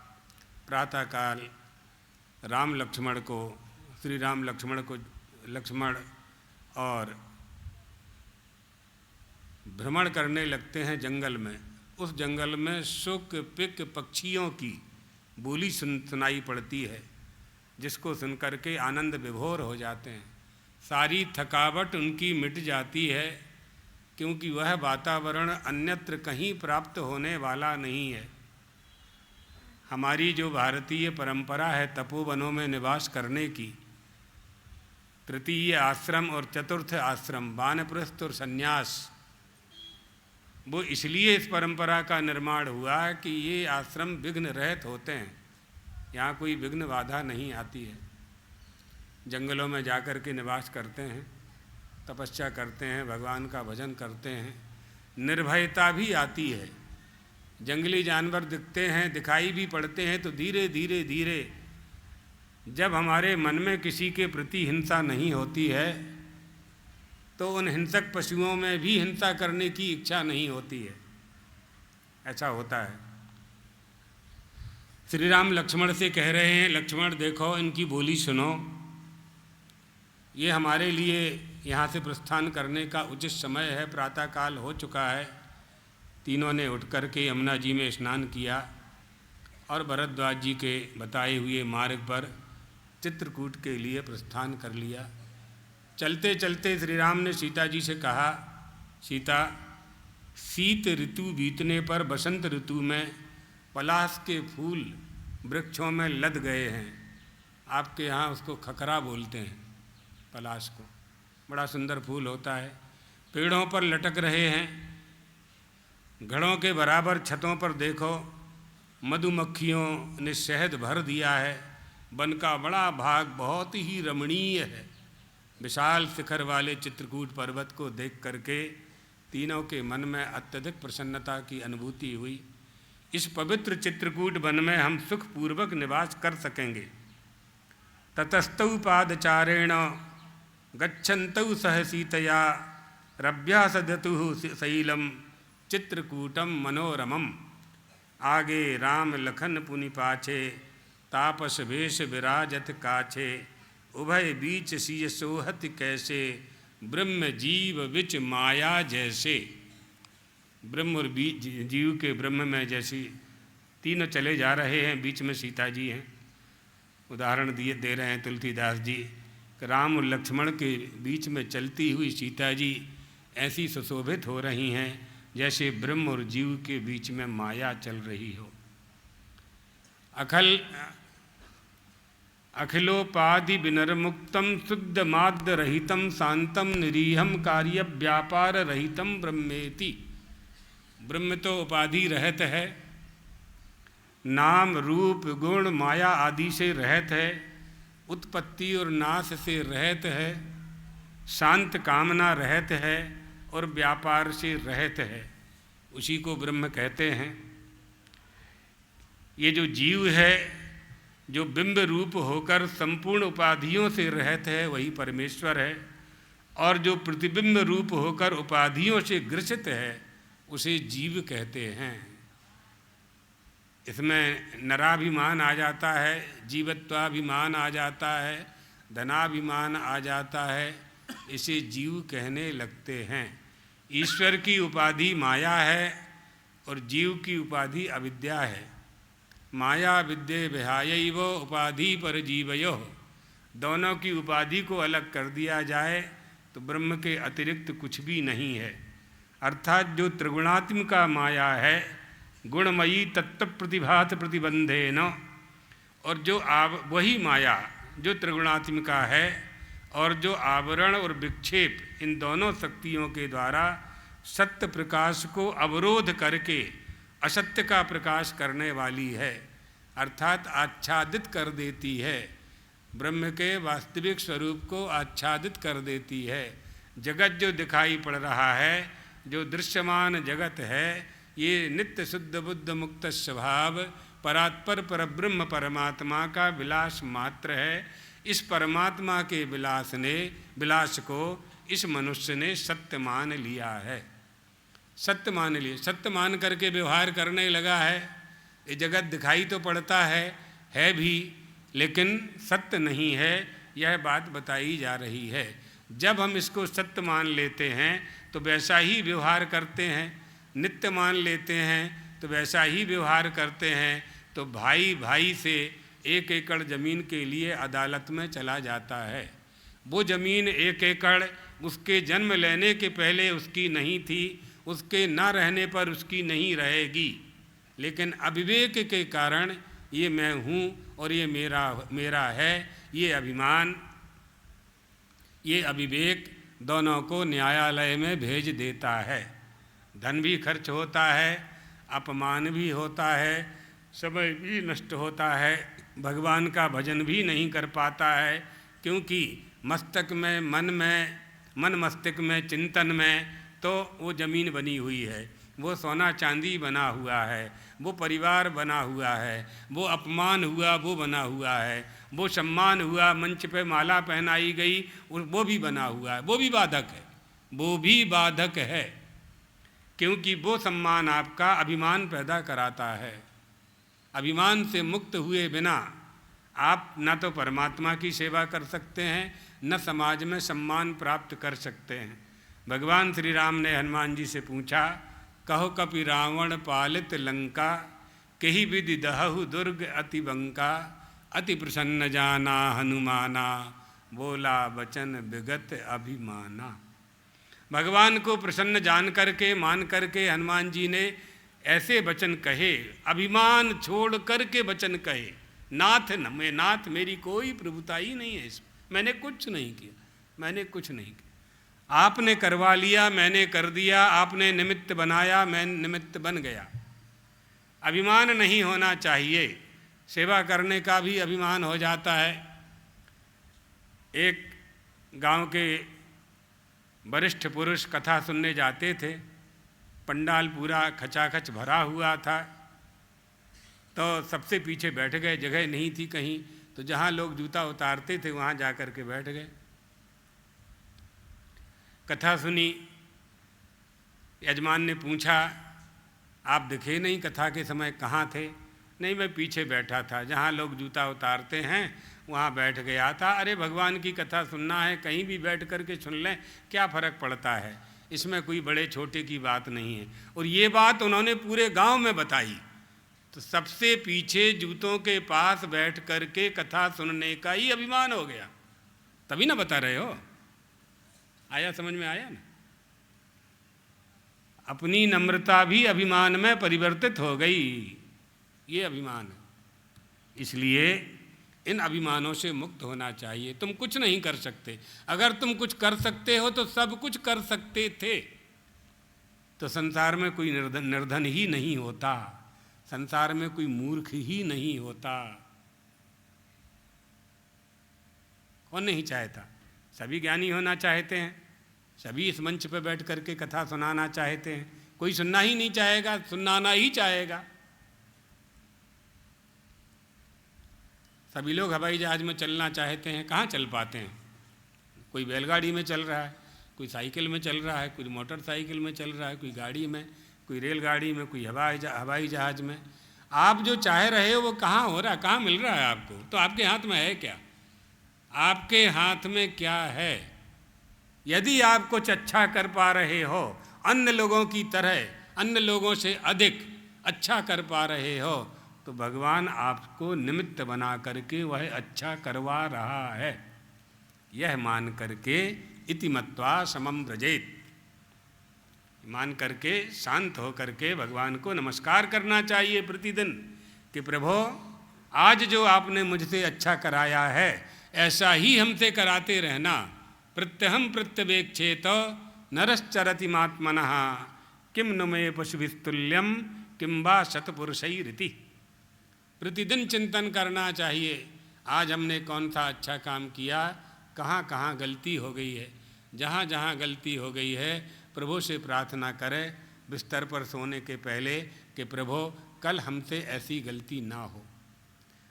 प्रातःकाल श्री राम लक्ष्मण और भ्रमण करने लगते हैं जंगल में। उस जंगल में शुक पिक पक्षियों की बोली सुनाई पड़ती है, जिसको सुनकर के आनंद विभोर हो जाते हैं। सारी थकावट उनकी मिट जाती है, क्योंकि वह वातावरण अन्यत्र कहीं प्राप्त होने वाला नहीं है। हमारी जो भारतीय परंपरा है तपोवनों में निवास करने की, तृतीय आश्रम और चतुर्थ आश्रम, वानप्रस्थ और संन्यास, वो इसलिए इस परंपरा का निर्माण हुआ कि ये आश्रम विघ्न रहित होते हैं, यहाँ कोई विघ्न बाधा नहीं आती है। जंगलों में जाकर के निवास करते हैं, तपस्या करते हैं, भगवान का भजन करते हैं, निर्भयता भी आती है। जंगली जानवर दिखते हैं, दिखाई भी पड़ते हैं, तो धीरे धीरे जब हमारे मन में किसी के प्रति हिंसा नहीं होती है, तो उन हिंसक पशुओं में भी हिंसा करने की इच्छा नहीं होती है। ऐसा होता है। श्री राम लक्ष्मण से कह रहे हैं, लक्ष्मण देखो, इनकी बोली सुनो, ये हमारे लिए यहाँ से प्रस्थान करने का उचित समय है, प्रातःकाल हो चुका है। तीनों ने उठ कर के यमुना जी में स्नान किया और भरद्वाज जी के बताए हुए मार्ग पर चित्रकूट के लिए प्रस्थान कर लिया। चलते चलते श्री राम ने सीता जी से कहा, सीता, शीत ऋतु बीतने पर बसंत ऋतु में पलाश के फूल वृक्षों में लद गए हैं। आपके यहाँ उसको खखरा बोलते हैं, पलाश को। बड़ा सुंदर फूल होता है, पेड़ों पर लटक रहे हैं। घड़ों के बराबर छतों पर देखो, मधुमक्खियों ने शहद भर दिया है। वन का बड़ा भाग बहुत ही रमणीय है। विशाल शिखर वाले चित्रकूट पर्वत को देख करके तीनों के मन में अत्यधिक प्रसन्नता की अनुभूति हुई। इस पवित्र चित्रकूट वन में हम सुखपूर्वक निवास कर सकेंगे। ततस्तौ पादचारेण गच्छन्तौ सह सीतया रभ्यासदतुः शैलम चित्रकूटम मनोरमम। आगे राम लखन पुनि पाछे, तापस वेश विराजत काछे। उभय बीच सिय सोहत कैसे, ब्रह्म जीव विच माया जैसे। ब्रह्म और जीव के ब्रह्म में जैसी तीनों चले जा रहे हैं, बीच में सीता जी हैं। उदाहरण दे रहे हैं तुलसीदास जी, राम और लक्ष्मण के बीच में चलती हुई सीता जी ऐसी सुशोभित हो रही हैं जैसे ब्रह्म और जीव के बीच में माया चल रही हो। अखिलोपाधि विनर्मुक्तम शुद्ध माद्य रहितम शांतम निरीहम कार्य व्यापार रहितम ब्रह्मेति। ब्रह्म तो उपाधि रहत है, नाम रूप गुण माया आदि से रहत है, उत्पत्ति और नाश से रहत है, शांत कामना रहत है और व्यापार से रहत है। उसी को ब्रह्म कहते हैं। ये जो जीव है, जो बिंब रूप होकर संपूर्ण उपाधियों से रहत है, वही परमेश्वर है। और जो प्रतिबिंब रूप होकर उपाधियों से ग्रसित है, उसे जीव कहते हैं। इसमें नराभिमान आ जाता है, जीवत्वाभिमान आ जाता है, धनाभिमान आ जाता है, इसे जीव कहने लगते हैं। ईश्वर की उपाधि माया है और जीव की उपाधि अविद्या है। माया विद्ये विहायैव उपाधि पर जीवयो, दोनों की उपाधि को अलग कर दिया जाए तो ब्रह्म के अतिरिक्त कुछ भी नहीं है। अर्थात जो त्रिगुणात्मिका माया है, गुणमयी तत्व प्रतिभात प्रतिबंधेन, और जो वही माया जो त्रिगुणात्मिका है और जो आवरण और विक्षेप, इन दोनों शक्तियों के द्वारा सत्य प्रकाश को अवरोध करके असत्य का प्रकाश करने वाली है, अर्थात आच्छादित कर देती है, ब्रह्म के वास्तविक स्वरूप को आच्छादित कर देती है। जगत जो दिखाई पड़ रहा है, जो दृश्यमान जगत है, ये नित्य शुद्ध बुद्ध मुक्त स्वभाव परात्पर परब्रह्म परमात्मा का विलास मात्र है। इस परमात्मा के विलास को इस मनुष्य ने सत्य मान लिया है, सत्य मान लिया, सत्य मान करके व्यवहार करने लगा है। ये जगत दिखाई तो पड़ता है भी, लेकिन सत्य नहीं है, यह बात बताई जा रही है। जब हम इसको सत्य मान लेते हैं तो वैसा ही व्यवहार करते हैं, नित्य मान लेते हैं तो वैसा ही व्यवहार करते हैं, तो भाई भाई से 1 एकड़ ज़मीन के लिए अदालत में चला जाता है। वो ज़मीन 1 एकड़ उसके जन्म लेने के पहले उसकी नहीं थी, उसके ना रहने पर उसकी नहीं रहेगी, लेकिन अविवेक के कारण ये मैं हूँ और ये मेरा है, ये अभिमान, ये अविवेक दोनों को न्यायालय में भेज देता है। धन भी खर्च होता है, अपमान भी होता है, समय भी नष्ट होता है, भगवान का भजन भी नहीं कर पाता है, क्योंकि मस्तक में मन मस्तिष्क में चिंतन में तो वो ज़मीन बनी हुई है, वो सोना चांदी बना हुआ है, वो परिवार बना हुआ है, वो अपमान हुआ वो बना हुआ है, वो सम्मान हुआ, मंच पे माला पहनाई गई वो भी बना हुआ है, वो भी बाधक है, वो भी बाधक है, क्योंकि वो सम्मान आपका अभिमान पैदा कराता है। अभिमान से मुक्त हुए बिना आप न तो परमात्मा की सेवा कर सकते हैं, न समाज में सम्मान प्राप्त कर सकते हैं। भगवान श्री राम ने हनुमान जी से पूछा, कहो कपि रावण पालित लंका, कही विधि दहु दुर्ग अति बंका, अति प्रसन्न जाना हनुमाना, बोला वचन विगत अभिमाना। भगवान को प्रसन्न जान करके मान करके हनुमान जी ने ऐसे वचन कहे, अभिमान छोड़ करके वचन कहे, नाथ मेरी कोई प्रभुता ही नहीं है इसमें, मैंने कुछ नहीं किया, मैंने कुछ नहीं किया, आपने करवा लिया, मैंने कर दिया, आपने निमित्त बनाया, मैं निमित्त बन गया। अभिमान नहीं होना चाहिए। सेवा करने का भी अभिमान हो जाता है। एक गांव के वरिष्ठ पुरुष कथा सुनने जाते थे, पंडाल पूरा खचाखच भरा हुआ था, तो सबसे पीछे बैठ गए, जगह नहीं थी कहीं, तो जहाँ लोग जूता उतारते थे वहाँ जा कर के बैठ गए। कथा सुनी, यजमान ने पूछा, आप दिखे नहीं कथा के समय, कहाँ थे? नहीं, मैं पीछे बैठा था, जहाँ लोग जूता उतारते हैं वहाँ बैठ गया था। अरे भगवान की कथा सुनना है, कहीं भी बैठ कर के सुन लें, क्या फ़र्क पड़ता है, इसमें कोई बड़े छोटे की बात नहीं है। और ये बात उन्होंने पूरे गांव में बताई, तो सबसे पीछे जूतों के पास बैठ कर के कथा सुनने का ही अभिमान हो गया। तभी ना बता रहे हो, आया समझ में आया ना? अपनी नम्रता भी अभिमान में परिवर्तित हो गई, ये अभिमान है। इसलिए इन अभिमानों से मुक्त होना चाहिए। तुम कुछ नहीं कर सकते, अगर तुम कुछ कर सकते हो तो सब कुछ कर सकते थे। तो संसार में कोई निर्धन ही नहीं होता, संसार में कोई मूर्ख ही नहीं होता। कौन नहीं चाहता? सभी ज्ञानी होना चाहते हैं, सभी इस मंच पर बैठ करके कथा सुनाना चाहते हैं। कोई सुनना ही नहीं चाहेगा, सुनाना ही चाहेगा। सभी लोग हवाई जहाज में चलना चाहते हैं, कहाँ चल पाते हैं? कोई बैलगाड़ी में चल रहा है, कोई साइकिल में चल रहा है, कोई मोटरसाइकिल में चल रहा है, कोई गाड़ी में, कोई रेलगाड़ी में, कोई हवाई जहाज में। आप जो चाह रहे हो वो कहाँ हो रहा है, कहाँ मिल रहा है आपको? तो आपके हाथ में है क्या? आपके हाथ में क्या है? यदि आप कुछ अच्छा कर पा रहे हो, अन्य लोगों की तरह, अन्य लोगों से अधिक अच्छा कर पा रहे हो, तो भगवान आपको निमित्त बना करके वह अच्छा करवा रहा है। यह मान करके इति मत्वा समम व्रजेत, मान करके शांत हो करके भगवान को नमस्कार करना चाहिए प्रतिदिन कि प्रभो आज जो आपने मुझसे अच्छा कराया है ऐसा ही हमसे कराते रहना। प्रत्यहम प्रत्यवेक्षेत नरश्चरति मात्मनः किम नु मे पशुभिस्तुल्यम किम वा शतपुरुषैरिति। प्रतिदिन चिंतन करना चाहिए, आज हमने कौन सा अच्छा काम किया, कहाँ कहाँ गलती हो गई है। जहाँ जहाँ गलती हो गई है प्रभु से प्रार्थना करें बिस्तर पर सोने के पहले कि प्रभु कल हमसे ऐसी गलती ना हो।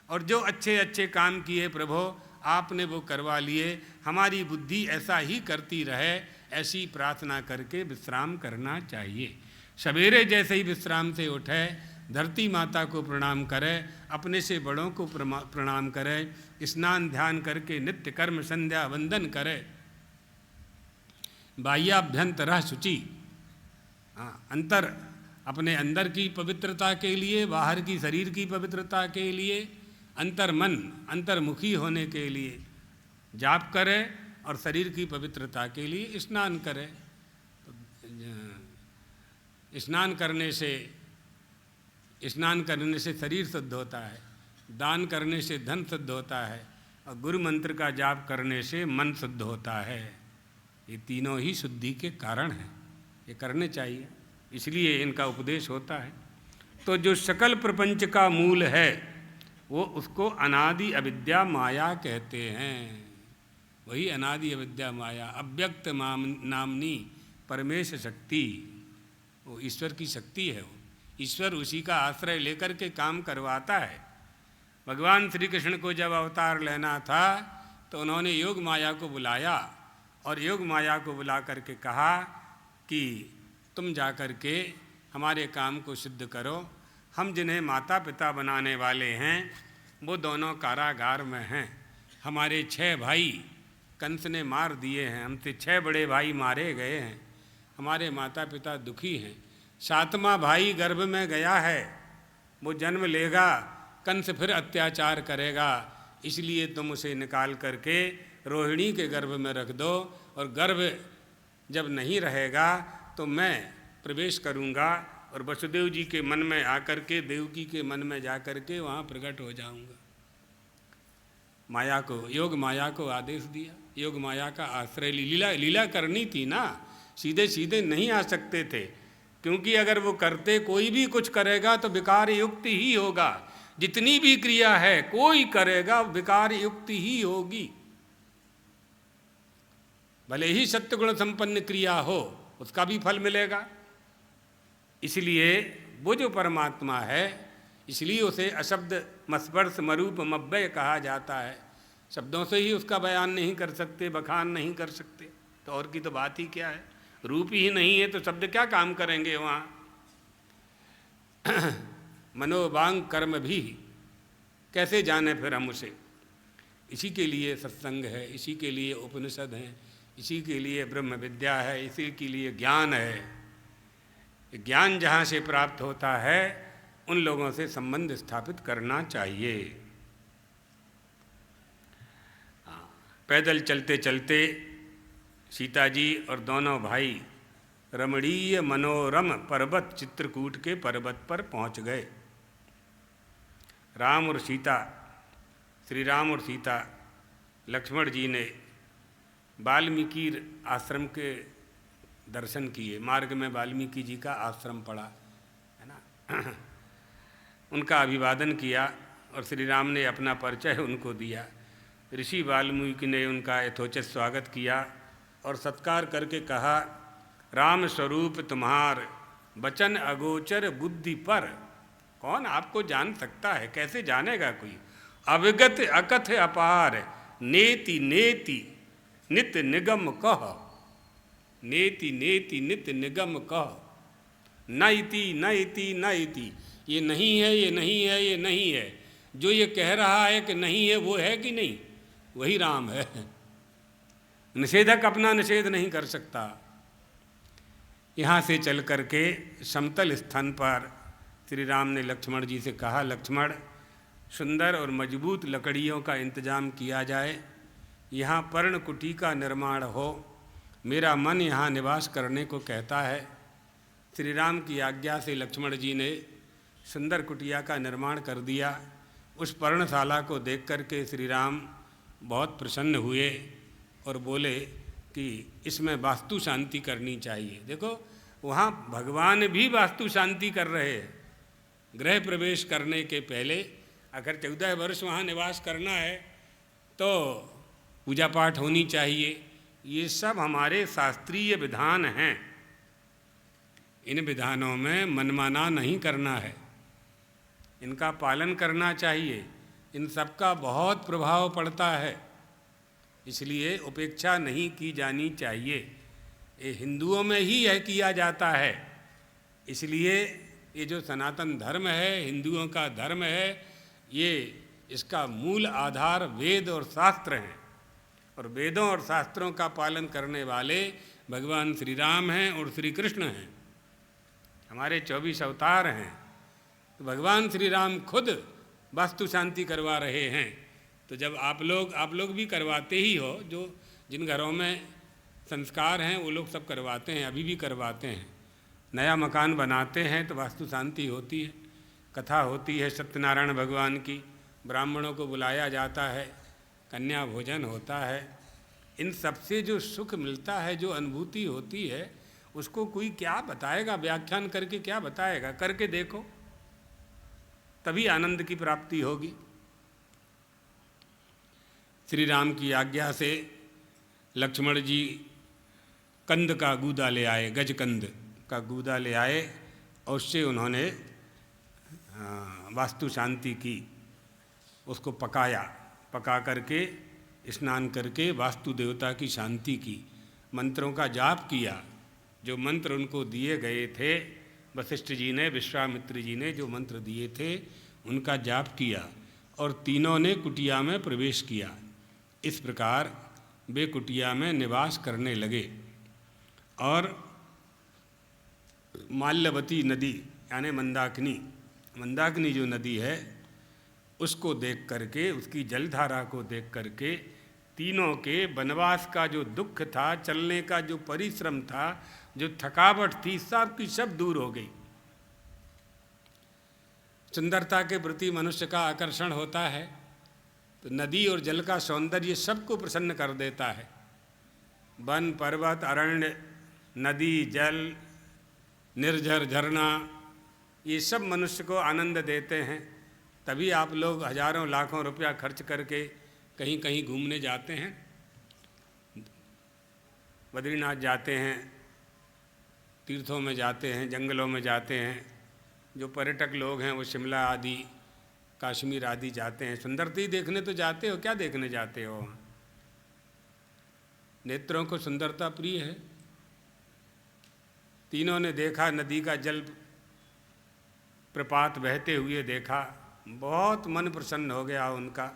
और जो अच्छे अच्छे काम किए प्रभु आपने वो करवा लिए, हमारी बुद्धि ऐसा ही करती रहे, ऐसी प्रार्थना करके विश्राम करना चाहिए। सवेरे जैसे ही विश्राम से उठे धरती माता को प्रणाम करें, अपने से बड़ों को प्रणाम करें, स्नान ध्यान करके नित्य कर्म संध्या वंदन करें। बाह्याभ्यंतरः शुचि, अंतर अपने अंदर की पवित्रता के लिए, बाहर की शरीर की पवित्रता के लिए, अंतर मन अंतर्मुखी होने के लिए जाप करें और शरीर की पवित्रता के लिए स्नान करें। स्नान करने से शरीर शुद्ध होता है, दान करने से धन शुद्ध होता है और गुरु मंत्र का जाप करने से मन शुद्ध होता है। ये तीनों ही शुद्धि के कारण हैं, ये करने चाहिए, इसलिए इनका उपदेश होता है। तो जो सकल प्रपंच का मूल है वो उसको अनादि अविद्या माया कहते हैं। वही अनादि अविद्या माया, अव्यक्त नामनी परमेश शक्ति, वो ईश्वर की शक्ति है। वो ईश्वर उसी का आश्रय लेकर के काम करवाता है। भगवान श्री कृष्ण को जब अवतार लेना था तो उन्होंने योग माया को बुलाया और योग माया को बुला करके कहा कि तुम जा कर के हमारे काम को सिद्ध करो। हम जिन्हें माता पिता बनाने वाले हैं वो दोनों कारागार में हैं। हमारे 6 भाई कंस ने मार दिए हैं, हमसे 6 बड़े भाई मारे गए हैं, हमारे माता पिता दुखी हैं। 7वां भाई गर्भ में गया है, वो जन्म लेगा, कंस फिर अत्याचार करेगा, इसलिए तुम उसे निकाल करके रोहिणी के गर्भ में रख दो और गर्भ जब नहीं रहेगा तो मैं प्रवेश करूंगा और वसुदेव जी के मन में आकर के देवकी के मन में जा कर के वहाँ प्रकट हो जाऊंगा। माया को, योग माया को आदेश दिया, योग माया का आश्रय लीला करनी थी ना, सीधे सीधे नहीं आ सकते थे, क्योंकि अगर वो करते, कोई भी कुछ करेगा तो विकार युक्त ही होगा। जितनी भी क्रिया है कोई करेगा विकार युक्त ही होगी, भले ही सत्य संपन्न क्रिया हो उसका भी फल मिलेगा। इसलिए वो जो परमात्मा है, इसलिए उसे अशब्द मस्पर्श मरूप मव्यय कहा जाता है। शब्दों से ही उसका बयान नहीं कर सकते, बखान नहीं कर सकते, तो और की तो बात ही क्या है। रूप ही नहीं है तो शब्द क्या काम करेंगे वहाँ। मनोवांग कर्म भी कैसे जाने फिर हम उसे। इसी के लिए सत्संग है, इसी के लिए उपनिषद हैं, इसी के लिए ब्रह्म विद्या है, इसी के लिए ज्ञान है। ज्ञान जहाँ से प्राप्त होता है उन लोगों से संबंध स्थापित करना चाहिए। पैदल चलते चलते सीता जी और दोनों भाई रमणीय मनोरम पर्वत चित्रकूट के पर्वत पर पहुंच गए। राम और सीता, श्री राम और सीता, लक्ष्मण जी ने वाल्मीकि आश्रम के दर्शन किए। मार्ग में वाल्मीकि जी का आश्रम पड़ा है ना, उनका अभिवादन किया और श्री राम ने अपना परिचय उनको दिया। ऋषि वाल्मीकि ने उनका यथोचित स्वागत किया और सत्कार करके कहा, राम स्वरूप तुम्हार वचन अगोचर बुद्धि पर। कौन आपको जान सकता है, कैसे जानेगा कोई। अविगत अकथ अपार नेति नेति नित निगम कह, नेति नेति नित निगम कह, नइति नइति नइति। ये नहीं है, ये नहीं है, ये नहीं है। जो ये कह रहा है कि नहीं है, वो है कि नहीं? वही राम है। निषेधक अपना निषेध नहीं कर सकता। यहाँ से चल करके समतल स्थान पर श्री राम ने लक्ष्मण जी से कहा, लक्ष्मण, सुंदर और मजबूत लकड़ियों का इंतजाम किया जाए, यहाँ पर्णकुटी का निर्माण हो, मेरा मन यहाँ निवास करने को कहता है। श्री राम की आज्ञा से लक्ष्मण जी ने सुंदर कुटिया का निर्माण कर दिया। उस पर्णशाला को देख कर के श्री राम बहुत प्रसन्न हुए और बोले कि इसमें वास्तु शांति करनी चाहिए। देखो, वहाँ भगवान भी वास्तु शांति कर रहे हैं। गृह प्रवेश करने के पहले अगर 14 वर्ष वहाँ निवास करना है तो पूजा पाठ होनी चाहिए। ये सब हमारे शास्त्रीय विधान हैं। इन विधानों में मनमाना नहीं करना है, इनका पालन करना चाहिए। इन सब का बहुत प्रभाव पड़ता है, इसलिए उपेक्षा नहीं की जानी चाहिए। ये हिंदुओं में ही यह किया जाता है। इसलिए ये जो सनातन धर्म है, हिंदुओं का धर्म है, ये इसका मूल आधार वेद और शास्त्र हैं। और वेदों और शास्त्रों का पालन करने वाले भगवान श्री राम हैं और श्री कृष्ण हैं। हमारे 24 अवतार हैं। तो भगवान श्री राम खुद वास्तु शांति करवा रहे हैं। तो जब आप लोग भी करवाते ही हो, जो जिन घरों में संस्कार हैं वो लोग सब करवाते हैं, अभी भी करवाते हैं। नया मकान बनाते हैं तो वास्तु शांति होती है, कथा होती है सत्यनारायण भगवान की, ब्राह्मणों को बुलाया जाता है, कन्या भोजन होता है। इन सबसे जो सुख मिलता है, जो अनुभूति होती है, उसको कोई क्या बताएगा, व्याख्यान करके क्या बताएगा? करके देखो, तभी आनंद की प्राप्ति होगी। श्री राम की आज्ञा से लक्ष्मण जी कंद का गूदा ले आए, गजकंद का गूदा ले आए और उससे उन्होंने वास्तु शांति की। उसको पकाया, पका करके स्नान करके वास्तु देवता की शांति की, मंत्रों का जाप किया। जो मंत्र उनको दिए गए थे, वशिष्ठ जी ने, विश्वामित्र जी ने जो मंत्र दिए थे, उनका जाप किया और तीनों ने कुटिया में प्रवेश किया। इस प्रकार वे कुटिया में निवास करने लगे। और माल्यवती नदी यानी मंदाकिनी जो नदी है, उसको देख करके, उसकी जलधारा को देख करके तीनों के वनवास का जो दुख था, चलने का जो परिश्रम था, जो थकावट थी, सब की सब दूर हो गई। सुंदरता के प्रति मनुष्य का आकर्षण होता है, तो नदी और जल का सौंदर्य सबको प्रसन्न कर देता है। वन, पर्वत, अरण्य, नदी, जल, निर्झर, झरना, ये सब मनुष्य को आनंद देते हैं। तभी आप लोग हजारों लाखों रुपया खर्च करके कहीं कहीं घूमने जाते हैं। बद्रीनाथ जाते हैं, तीर्थों में जाते हैं, जंगलों में जाते हैं। जो पर्यटक लोग हैं वो शिमला आदि, कश्मीर आदि जाते हैं। सुंदरता ही देखने तो जाते हो, क्या देखने जाते हो? नेत्रों को सुंदरता प्रिय है। तीनों ने देखा, नदी का जल प्रपात बहते हुए देखा, बहुत मन प्रसन्न हो गया उनका।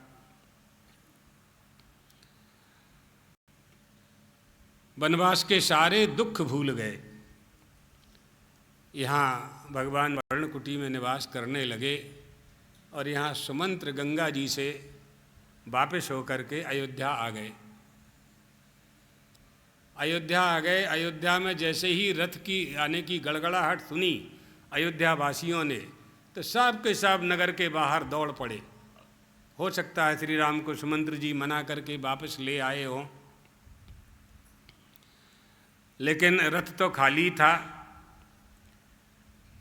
वनवास के सारे दुख भूल गए। यहाँ भगवान पर्णकुटी में निवास करने लगे और यहाँ सुमंत्र गंगा जी से वापस होकर के अयोध्या आ गए। अयोध्या में जैसे ही रथ की आने की गड़गड़ाहट सुनी अयोध्या वासियों ने, तो सब के सब नगर के बाहर दौड़ पड़े। हो सकता है श्री राम को सुमंत्र जी मना करके वापस ले आए हों, लेकिन रथ तो खाली था।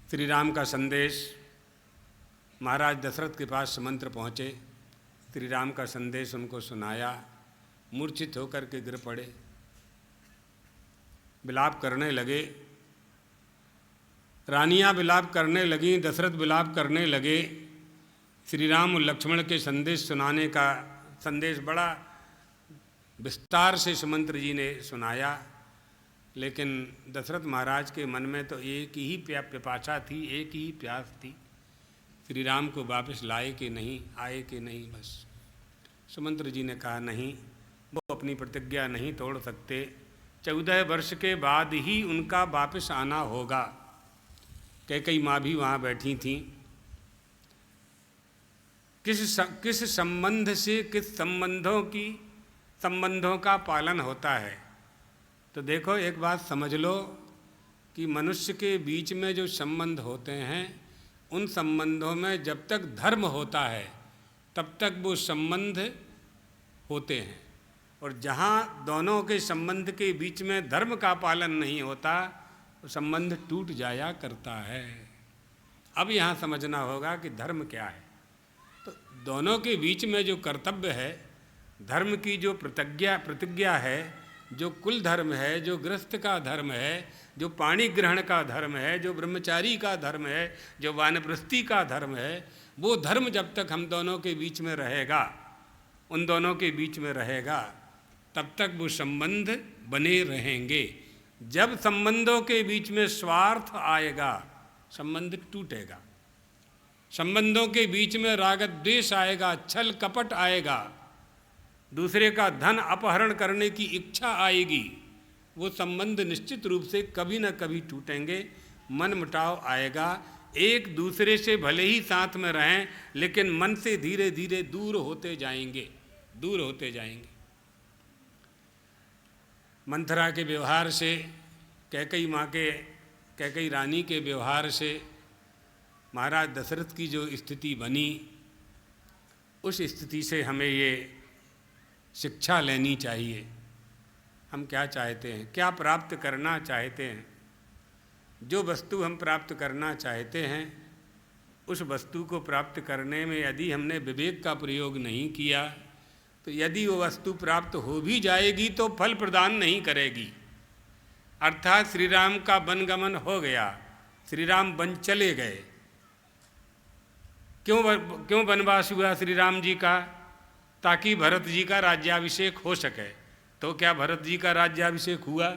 श्री राम का संदेश महाराज दशरथ के पास सुमंत्र पहुँचे। श्री राम का संदेश उनको सुनाया। मूर्छित होकर के गिर पड़े, विलाप करने लगे। रानियां विलाप करने लगीं, दशरथ विलाप करने लगे। श्री राम और लक्ष्मण के संदेश सुनाने का संदेश बड़ा विस्तार से सुमंत्र जी ने सुनाया, लेकिन दशरथ महाराज के मन में तो एक ही पिपासा थी, एक ही प्यास थी श्री राम को वापस लाए कि नहीं, आए कि नहीं। बस सुमंत्र जी ने कहा नहीं, वो अपनी प्रतिज्ञा नहीं तोड़ सकते, 14 वर्ष के बाद ही उनका वापस आना होगा। कैकेयी माँ भी वहाँ बैठी थीं। किस संबंध से, किस संबंधों का पालन होता है। तो देखो एक बात समझ लो कि मनुष्य के बीच में जो संबंध होते हैं, उन संबंधों में जब तक धर्म होता है तब तक वो संबंध होते हैं, और जहाँ दोनों के संबंध के बीच में धर्म का पालन नहीं होता तो संबंध टूट जाया करता है। अब यहाँ समझना होगा कि धर्म क्या है। तो दोनों के बीच में जो कर्तव्य है, धर्म की जो प्रतिज्ञा है, जो कुल धर्म है, जो गृहस्थ का धर्म है, जो पाणी ग्रहण का धर्म है, जो ब्रह्मचारी का धर्म है, जो वानप्रस्थी का धर्म है, वो धर्म जब तक हम दोनों के बीच में रहेगा, उन दोनों के बीच में रहेगा, तब तक वो संबंध बने रहेंगे। जब संबंधों के बीच में स्वार्थ आएगा, संबंध टूटेगा। संबंधों के बीच में राग द्वेष आएगा, छल कपट आएगा, दूसरे का धन अपहरण करने की इच्छा आएगी, वो संबंध निश्चित रूप से कभी न कभी टूटेंगे, मन मुटाव आएगा। एक दूसरे से भले ही साथ में रहें, लेकिन मन से धीरे धीरे दूर होते जाएंगे, दूर होते जाएंगे। मंथरा के व्यवहार से, कैकेयी रानी के व्यवहार से महाराज दशरथ की जो स्थिति बनी, उस स्थिति से हमें ये शिक्षा लेनी चाहिए। हम क्या चाहते हैं, क्या प्राप्त करना चाहते हैं। जो वस्तु हम प्राप्त करना चाहते हैं, उस वस्तु को प्राप्त करने में यदि हमने विवेक का प्रयोग नहीं किया, तो यदि वो वस्तु प्राप्त हो भी जाएगी तो फल प्रदान नहीं करेगी। अर्थात श्री राम का वनगमन हो गया, श्री राम वन चले गए। क्यों वनवास हुआ श्री राम जी का? ताकि भरत जी का राज्याभिषेक हो सके। तो क्या भरत जी का राज्याभिषेक हुआ?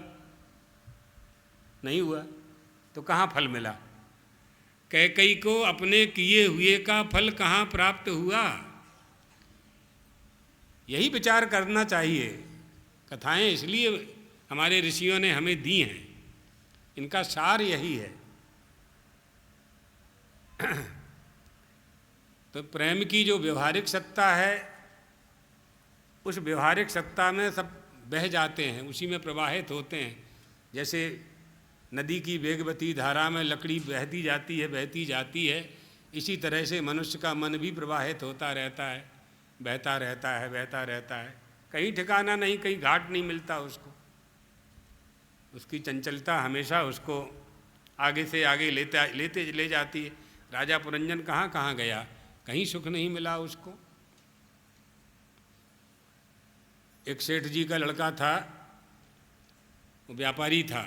नहीं हुआ। तो कहाँ फल मिला? कैकेयी को अपने किए हुए का फल कहाँ प्राप्त हुआ? यही विचार करना चाहिए। कथाएं इसलिए हमारे ऋषियों ने हमें दी हैं, इनका सार यही है। तो प्रेम की जो व्यवहारिक सत्ता है, उस व्यवहारिक सत्ता में सब बह जाते हैं, उसी में प्रवाहित होते हैं। जैसे नदी की वेगवती धारा में लकड़ी बहती जाती है, इसी तरह से मनुष्य का मन भी प्रवाहित होता रहता है, बहता रहता है। कहीं ठिकाना नहीं, कहीं घाट नहीं मिलता उसको। उसकी चंचलता हमेशा उसको आगे से आगे ले जाती है। राजा पुरंजन कहाँ गया, कहीं सुख नहीं मिला उसको। एक सेठ जी का लड़का था, वो व्यापारी था,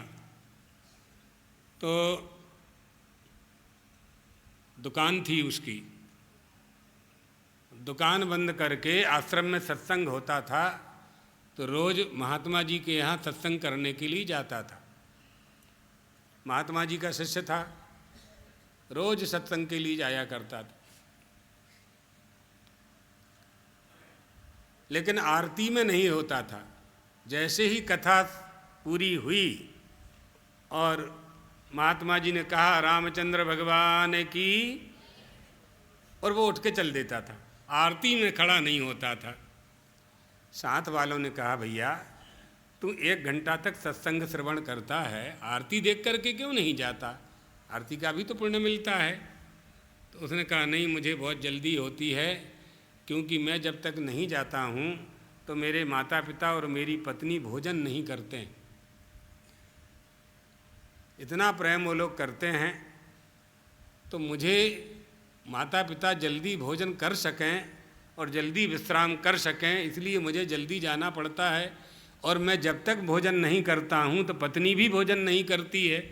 तो दुकान थी उसकी। दुकान बंद करके आश्रम में सत्संग होता था, तो रोज़ महात्मा जी के यहाँ सत्संग करने के लिए जाता था। महात्मा जी का शिष्य था, रोज़ सत्संग के लिए जाया करता था। लेकिन आरती में नहीं होता था। जैसे ही कथा पूरी हुई और महात्मा जी ने कहा रामचंद्र भगवान की, और वो उठ के चल देता था, आरती में खड़ा नहीं होता था। साथ वालों ने कहा भैया तू 1 घंटा तक सत्संग श्रवण करता है, आरती देख करके क्यों नहीं जाता? आरती का भी तो पुण्य मिलता है। तो उसने कहा नहीं, मुझे बहुत जल्दी होती है, क्योंकि मैं जब तक नहीं जाता हूँ तो मेरे माता पिता और मेरी पत्नी भोजन नहीं करते हैं। इतना प्रेम वो लोग करते हैं, तो मुझे माता पिता जल्दी भोजन कर सकें और जल्दी विश्राम कर सकें, इसलिए मुझे जल्दी जाना पड़ता है। और मैं जब तक भोजन नहीं करता हूँ तो पत्नी भी भोजन नहीं करती है,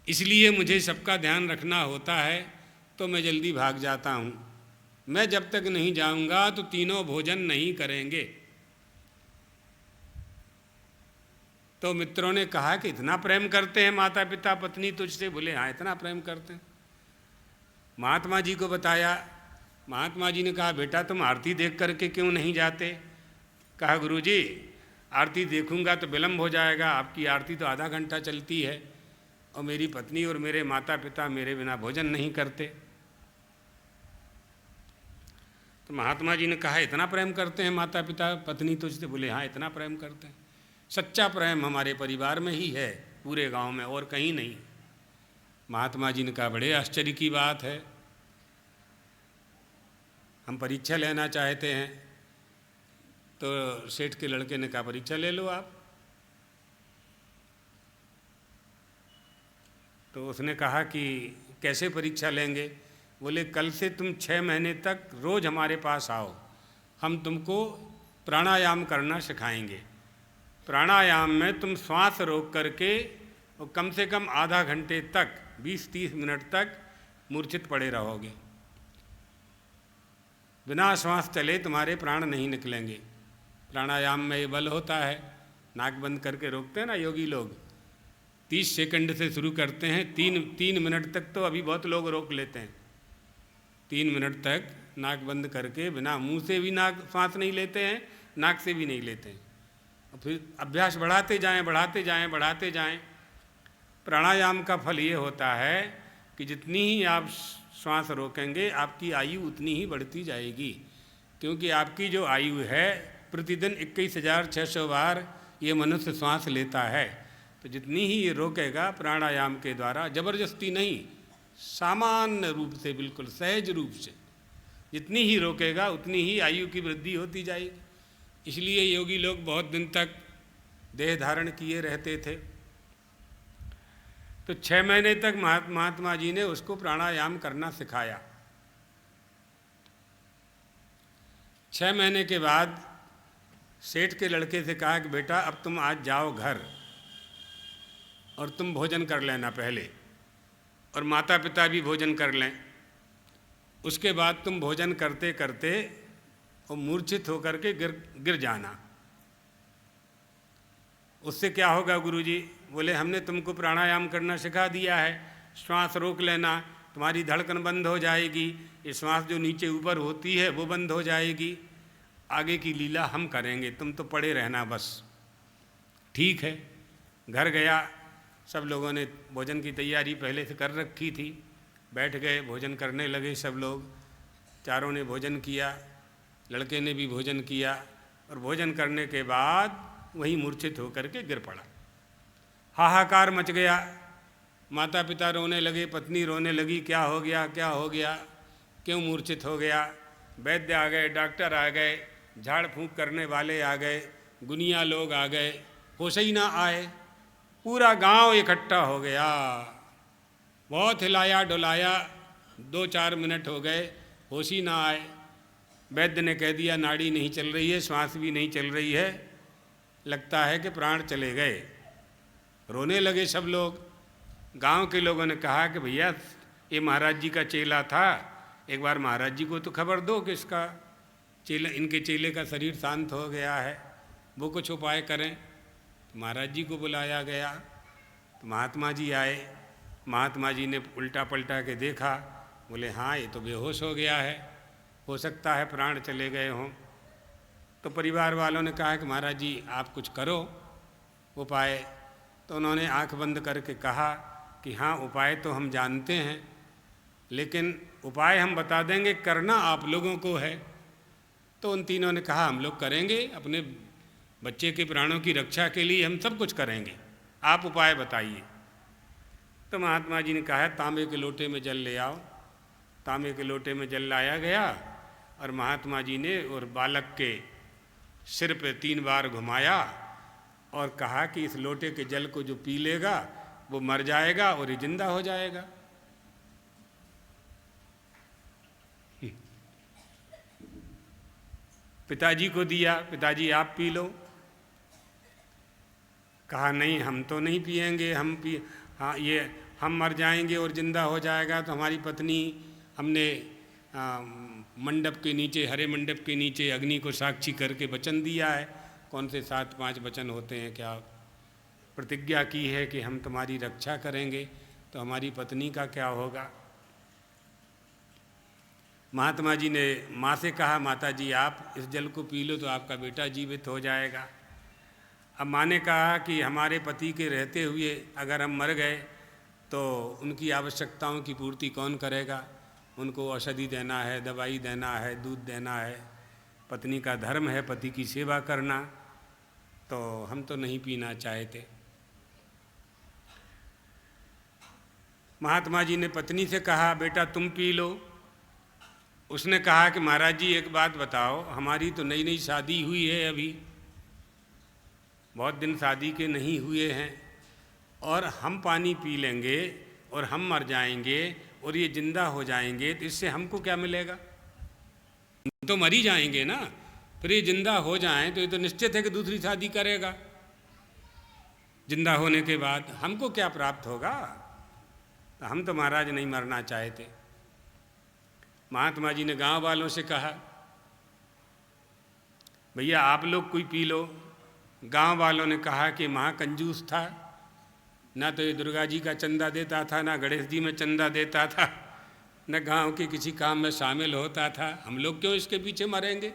इसलिए मुझे सबका ध्यान रखना होता है, तो मैं जल्दी भाग जाता हूँ। मैं जब तक नहीं जाऊँगा तो तीनों भोजन नहीं करेंगे। तो मित्रों ने कहा कि इतना प्रेम करते हैं माता पिता पत्नी तुझसे? बोले हाँ, इतना प्रेम करते हैं। महात्मा जी को बताया। महात्मा जी ने कहा बेटा तुम आरती देख करके क्यों नहीं जाते? कहा गुरुजी आरती देखूंगा तो विलम्ब हो जाएगा, आपकी आरती तो आधा घंटा चलती है और मेरी पत्नी और मेरे माता पिता मेरे बिना भोजन नहीं करते। तो महात्मा जी ने कहा इतना प्रेम करते हैं माता पिता पत्नी तुझसे? बोले हाँ इतना प्रेम करते हैं, सच्चा प्रेम हमारे परिवार में ही है, पूरे गांव में और कहीं नहीं। महात्मा जी ने कहा बड़े आश्चर्य की बात है, हम परीक्षा लेना चाहते हैं। तो सेठ के लड़के ने कहा परीक्षा ले लो आप। तो उसने कहा कि कैसे परीक्षा लेंगे? बोले कल से तुम 6 महीने तक रोज़ हमारे पास आओ, हम तुमको प्राणायाम करना सिखाएंगे। प्राणायाम में तुम श्वास रोक करके और कम से कम आधा घंटे तक 20-30 मिनट तक मूर्छित पड़े रहोगे। बिना श्वास चले तुम्हारे प्राण नहीं निकलेंगे। प्राणायाम में ये बल होता है, नाक बंद करके रोकते हैं ना योगी लोग, 30 सेकंड से शुरू करते हैं, 3 मिनट तक तो अभी बहुत लोग रोक लेते हैं। 3 मिनट तक नाक बंद करके बिना मुंह से भी नाक सांस नहीं लेते हैं, नाक से भी नहीं लेते हैं। और फिर अभ्यास बढ़ाते जाएं बढ़ाते जाएं बढ़ाते जाएं। प्राणायाम का फल ये होता है कि जितनी ही आप श्वास रोकेंगे आपकी आयु उतनी ही बढ़ती जाएगी, क्योंकि आपकी जो आयु है प्रतिदिन 21,600 बार ये मनुष्य श्वास लेता है। तो जितनी ही ये रोकेगा प्राणायाम के द्वारा, जबरदस्ती नहीं, सामान्य रूप से, बिल्कुल सहज रूप से जितनी ही रोकेगा उतनी ही आयु की वृद्धि होती जाएगी। इसलिए योगी लोग बहुत दिन तक देह धारण किए रहते थे। तो 6 महीने तक महात्मा जी ने उसको प्राणायाम करना सिखाया। 6 महीने के बाद सेठ के लड़के से कहा कि बेटा अब तुम आज जाओ घर और तुम भोजन कर लेना पहले, और माता पिता भी भोजन कर लें। उसके बाद तुम भोजन करते करते और मूर्छित होकर के गिर जाना। उससे क्या होगा गुरुजी? बोले हमने तुमको प्राणायाम करना सिखा दिया है, श्वास रोक लेना, तुम्हारी धड़कन बंद हो जाएगी, ये श्वास जो नीचे ऊपर होती है वो बंद हो जाएगी, आगे की लीला हम करेंगे, तुम तो पड़े रहना बस। ठीक है। घर गया, सब लोगों ने भोजन की तैयारी पहले से कर रखी थी, बैठ गए, भोजन करने लगे सब लोग। चारों ने भोजन किया, लड़के ने भी भोजन किया, और भोजन करने के बाद वहीं मूर्छित होकर के गिर पड़ा। हाहाकार मच गया, माता पिता रोने लगे, पत्नी रोने लगी, क्या हो गया क्या हो गया, क्यों मूर्छित हो गया? वैद्य आ गए, डॉक्टर आ गए, झाड़ फूंक करने वाले आ गए, गुनिया लोग आ गए, होश ही ना आए, पूरा गांव इकट्ठा हो गया। बहुत हिलाया डुलाया, 2-4 मिनट हो गए, होश ही ना आए। वैद्य ने कह दिया नाड़ी नहीं चल रही है, श्वास भी नहीं चल रही है, लगता है कि प्राण चले गए। रोने लगे सब लोग। गांव के लोगों ने कहा कि भैया ये महाराज जी का चेला था, एक बार महाराज जी को तो खबर दो कि इसका चेला, इनके चेले का शरीर शांत हो गया है, वो कुछ उपाय करें। तो महाराज जी को बुलाया गया, तो महात्मा जी आए। महात्मा जी ने उल्टा पलटा के देखा, बोले हाँ ये तो बेहोश हो गया है, हो सकता है प्राण चले गए हों। तो परिवार वालों ने कहा कि महाराज जी आप कुछ करो उपाय। तो उन्होंने आंख बंद करके कहा कि हाँ उपाय तो हम जानते हैं, लेकिन उपाय हम बता देंगे, करना आप लोगों को है। तो उन तीनों ने कहा हम लोग करेंगे, अपने बच्चे के प्राणों की रक्षा के लिए हम सब कुछ करेंगे, आप उपाय बताइए। तो महात्मा जी ने कहा तांबे के लोटे में जल ले आओ। तांबे के लोटे में जल लाया गया, और महात्मा जी ने और बालक के सिर पे 3 बार घुमाया और कहा कि इस लोटे के जल को जो पी लेगा वो मर जाएगा और ये जिंदा हो जाएगा। पिताजी को दिया, पिताजी आप पी लो। कहा नहीं हम तो नहीं पिएंगे, हाँ ये हम मर जाएंगे और जिंदा हो जाएगा तो हमारी पत्नी, हमने मंडप के नीचे, हरे मंडप के नीचे अग्नि को साक्षी करके वचन दिया है। कौन से 7-5 वचन होते हैं, क्या प्रतिज्ञा की है कि हम तुम्हारी रक्षा करेंगे, तो हमारी पत्नी का क्या होगा? महात्मा जी ने माँ से कहा, माता जी आप इस जल को पी लो तो आपका बेटा जीवित हो जाएगा। अब माँ ने कहा कि हमारे पति के रहते हुए अगर हम मर गए तो उनकी आवश्यकताओं की पूर्ति कौन करेगा? उनको औषधि देना है, दवाई देना है, दूध देना है, पत्नी का धर्म है पति की सेवा करना, तो हम तो नहीं पीना चाहते। महात्मा जी ने पत्नी से कहा, बेटा तुम पी लो। उसने कहा कि महाराज जी एक बात बताओ, हमारी तो नई नई शादी हुई है, अभी बहुत दिन शादी के नहीं हुए हैं, और हम पानी पी लेंगे और हम मर जाएंगे और ये जिंदा हो जाएंगे तो इससे हमको क्या मिलेगा? हम तो मर ही जाएंगे ना, फिर ये जिंदा हो जाएं तो ये तो निश्चित है कि दूसरी शादी करेगा। जिंदा होने के बाद हमको क्या प्राप्त होगा? तो हम तो महाराज नहीं मरना चाहते। महात्मा जी ने गांव वालों से कहा, भैया आप लोग कोई पी लो। गांव वालों ने कहा कि महाकंजूस था, ना तो ये दुर्गा जी का चंदा देता था, ना गणेश जी में चंदा देता था, न गांव के किसी काम में शामिल होता था, हम लोग क्यों इसके पीछे मरेंगे?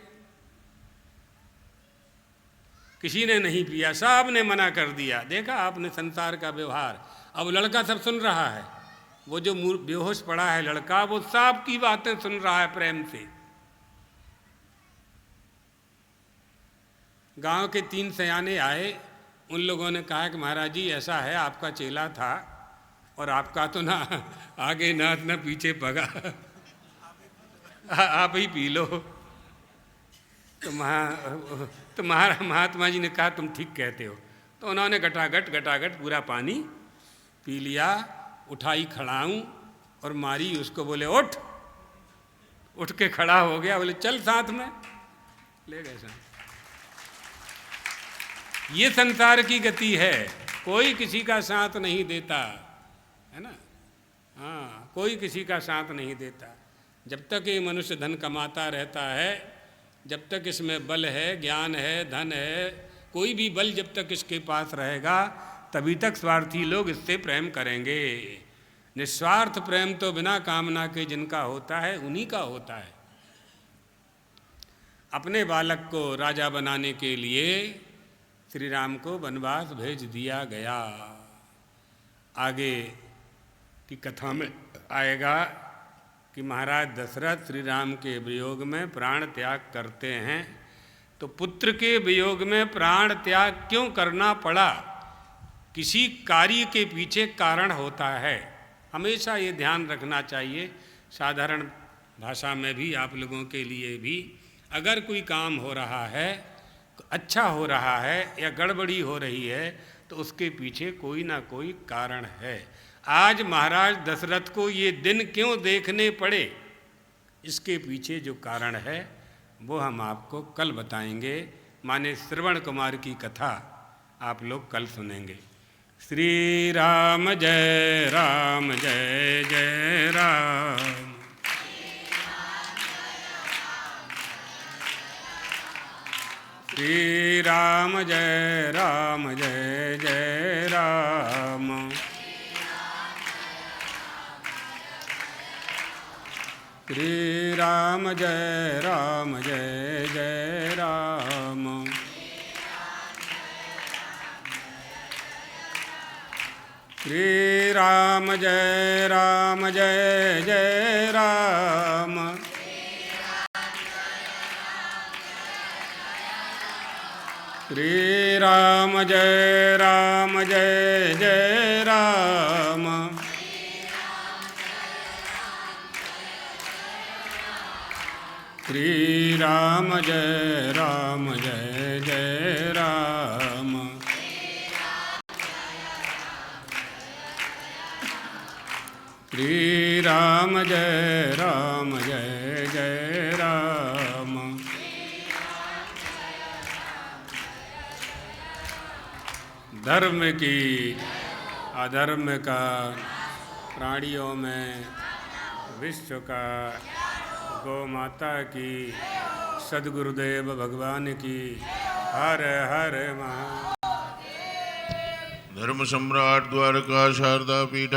किसी ने नहीं पिया, सब ने मना कर दिया। देखा आपने संसार का व्यवहार। अब लड़का सब सुन रहा है, वो जो बेहोश पड़ा है लड़का, वो सब की बातें सुन रहा है प्रेम से। गांव के 3 सयाने आए, उन लोगों ने कहा कि महाराज जी ऐसा है, आपका चेला था और आपका तो ना आगे नाथ ना पीछे पगा, आप ही पी लो। तो महात्मा जी ने कहा तुम ठीक कहते हो। तो उन्होंने घटाघट पूरा पानी पी लिया, उठाई खड़ाऊं और मारी उसको, बोले उठ। उठ के खड़ा हो गया, बोले चल साथ में, ले गए साथ। ये संसार की गति है, कोई किसी का साथ नहीं देता, है ना? हाँ, कोई किसी का साथ नहीं देता। जब तक ये मनुष्य धन कमाता रहता है, जब तक इसमें बल है, ज्ञान है, धन है, कोई भी बल जब तक इसके पास रहेगा, तभी तक स्वार्थी लोग इससे प्रेम करेंगे। निस्वार्थ प्रेम तो बिना कामना के जिनका होता है उन्हीं का होता है। अपने बालक को राजा बनाने के लिए श्री राम को वनवास भेज दिया गया। आगे की कथा में आएगा कि महाराज दशरथ श्री राम के वियोग में प्राण त्याग करते हैं। तो पुत्र के वियोग में प्राण त्याग क्यों करना पड़ा? किसी कार्य के पीछे कारण होता है, हमेशा ये ध्यान रखना चाहिए। साधारण भाषा में भी आप लोगों के लिए भी, अगर कोई काम हो रहा है, अच्छा हो रहा है या गड़बड़ी हो रही है, तो उसके पीछे कोई ना कोई कारण है। आज महाराज दशरथ को ये दिन क्यों देखने पड़े, इसके पीछे जो कारण है वो हम आपको कल बताएंगे। माने श्रवण कुमार की कथा आप लोग कल सुनेंगे। श्री राम जय राम, जय जय राम। श्री राम जय राम, जय जय राम। श्री राम जय राम, जय जय राम। श्री राम जय राम, जय जय राम। श्री राम जय राम, जय जय राम। श्री राम जय राम, जय जय राम। श्री राम जय राम, जय जय राम। धर्म की अधर्म का, प्राणियों में विश्व का, गौ माता की, सद्गुरुदेव भगवान की। हर हर महा। धर्म सम्राट द्वारका शारदा पीठ।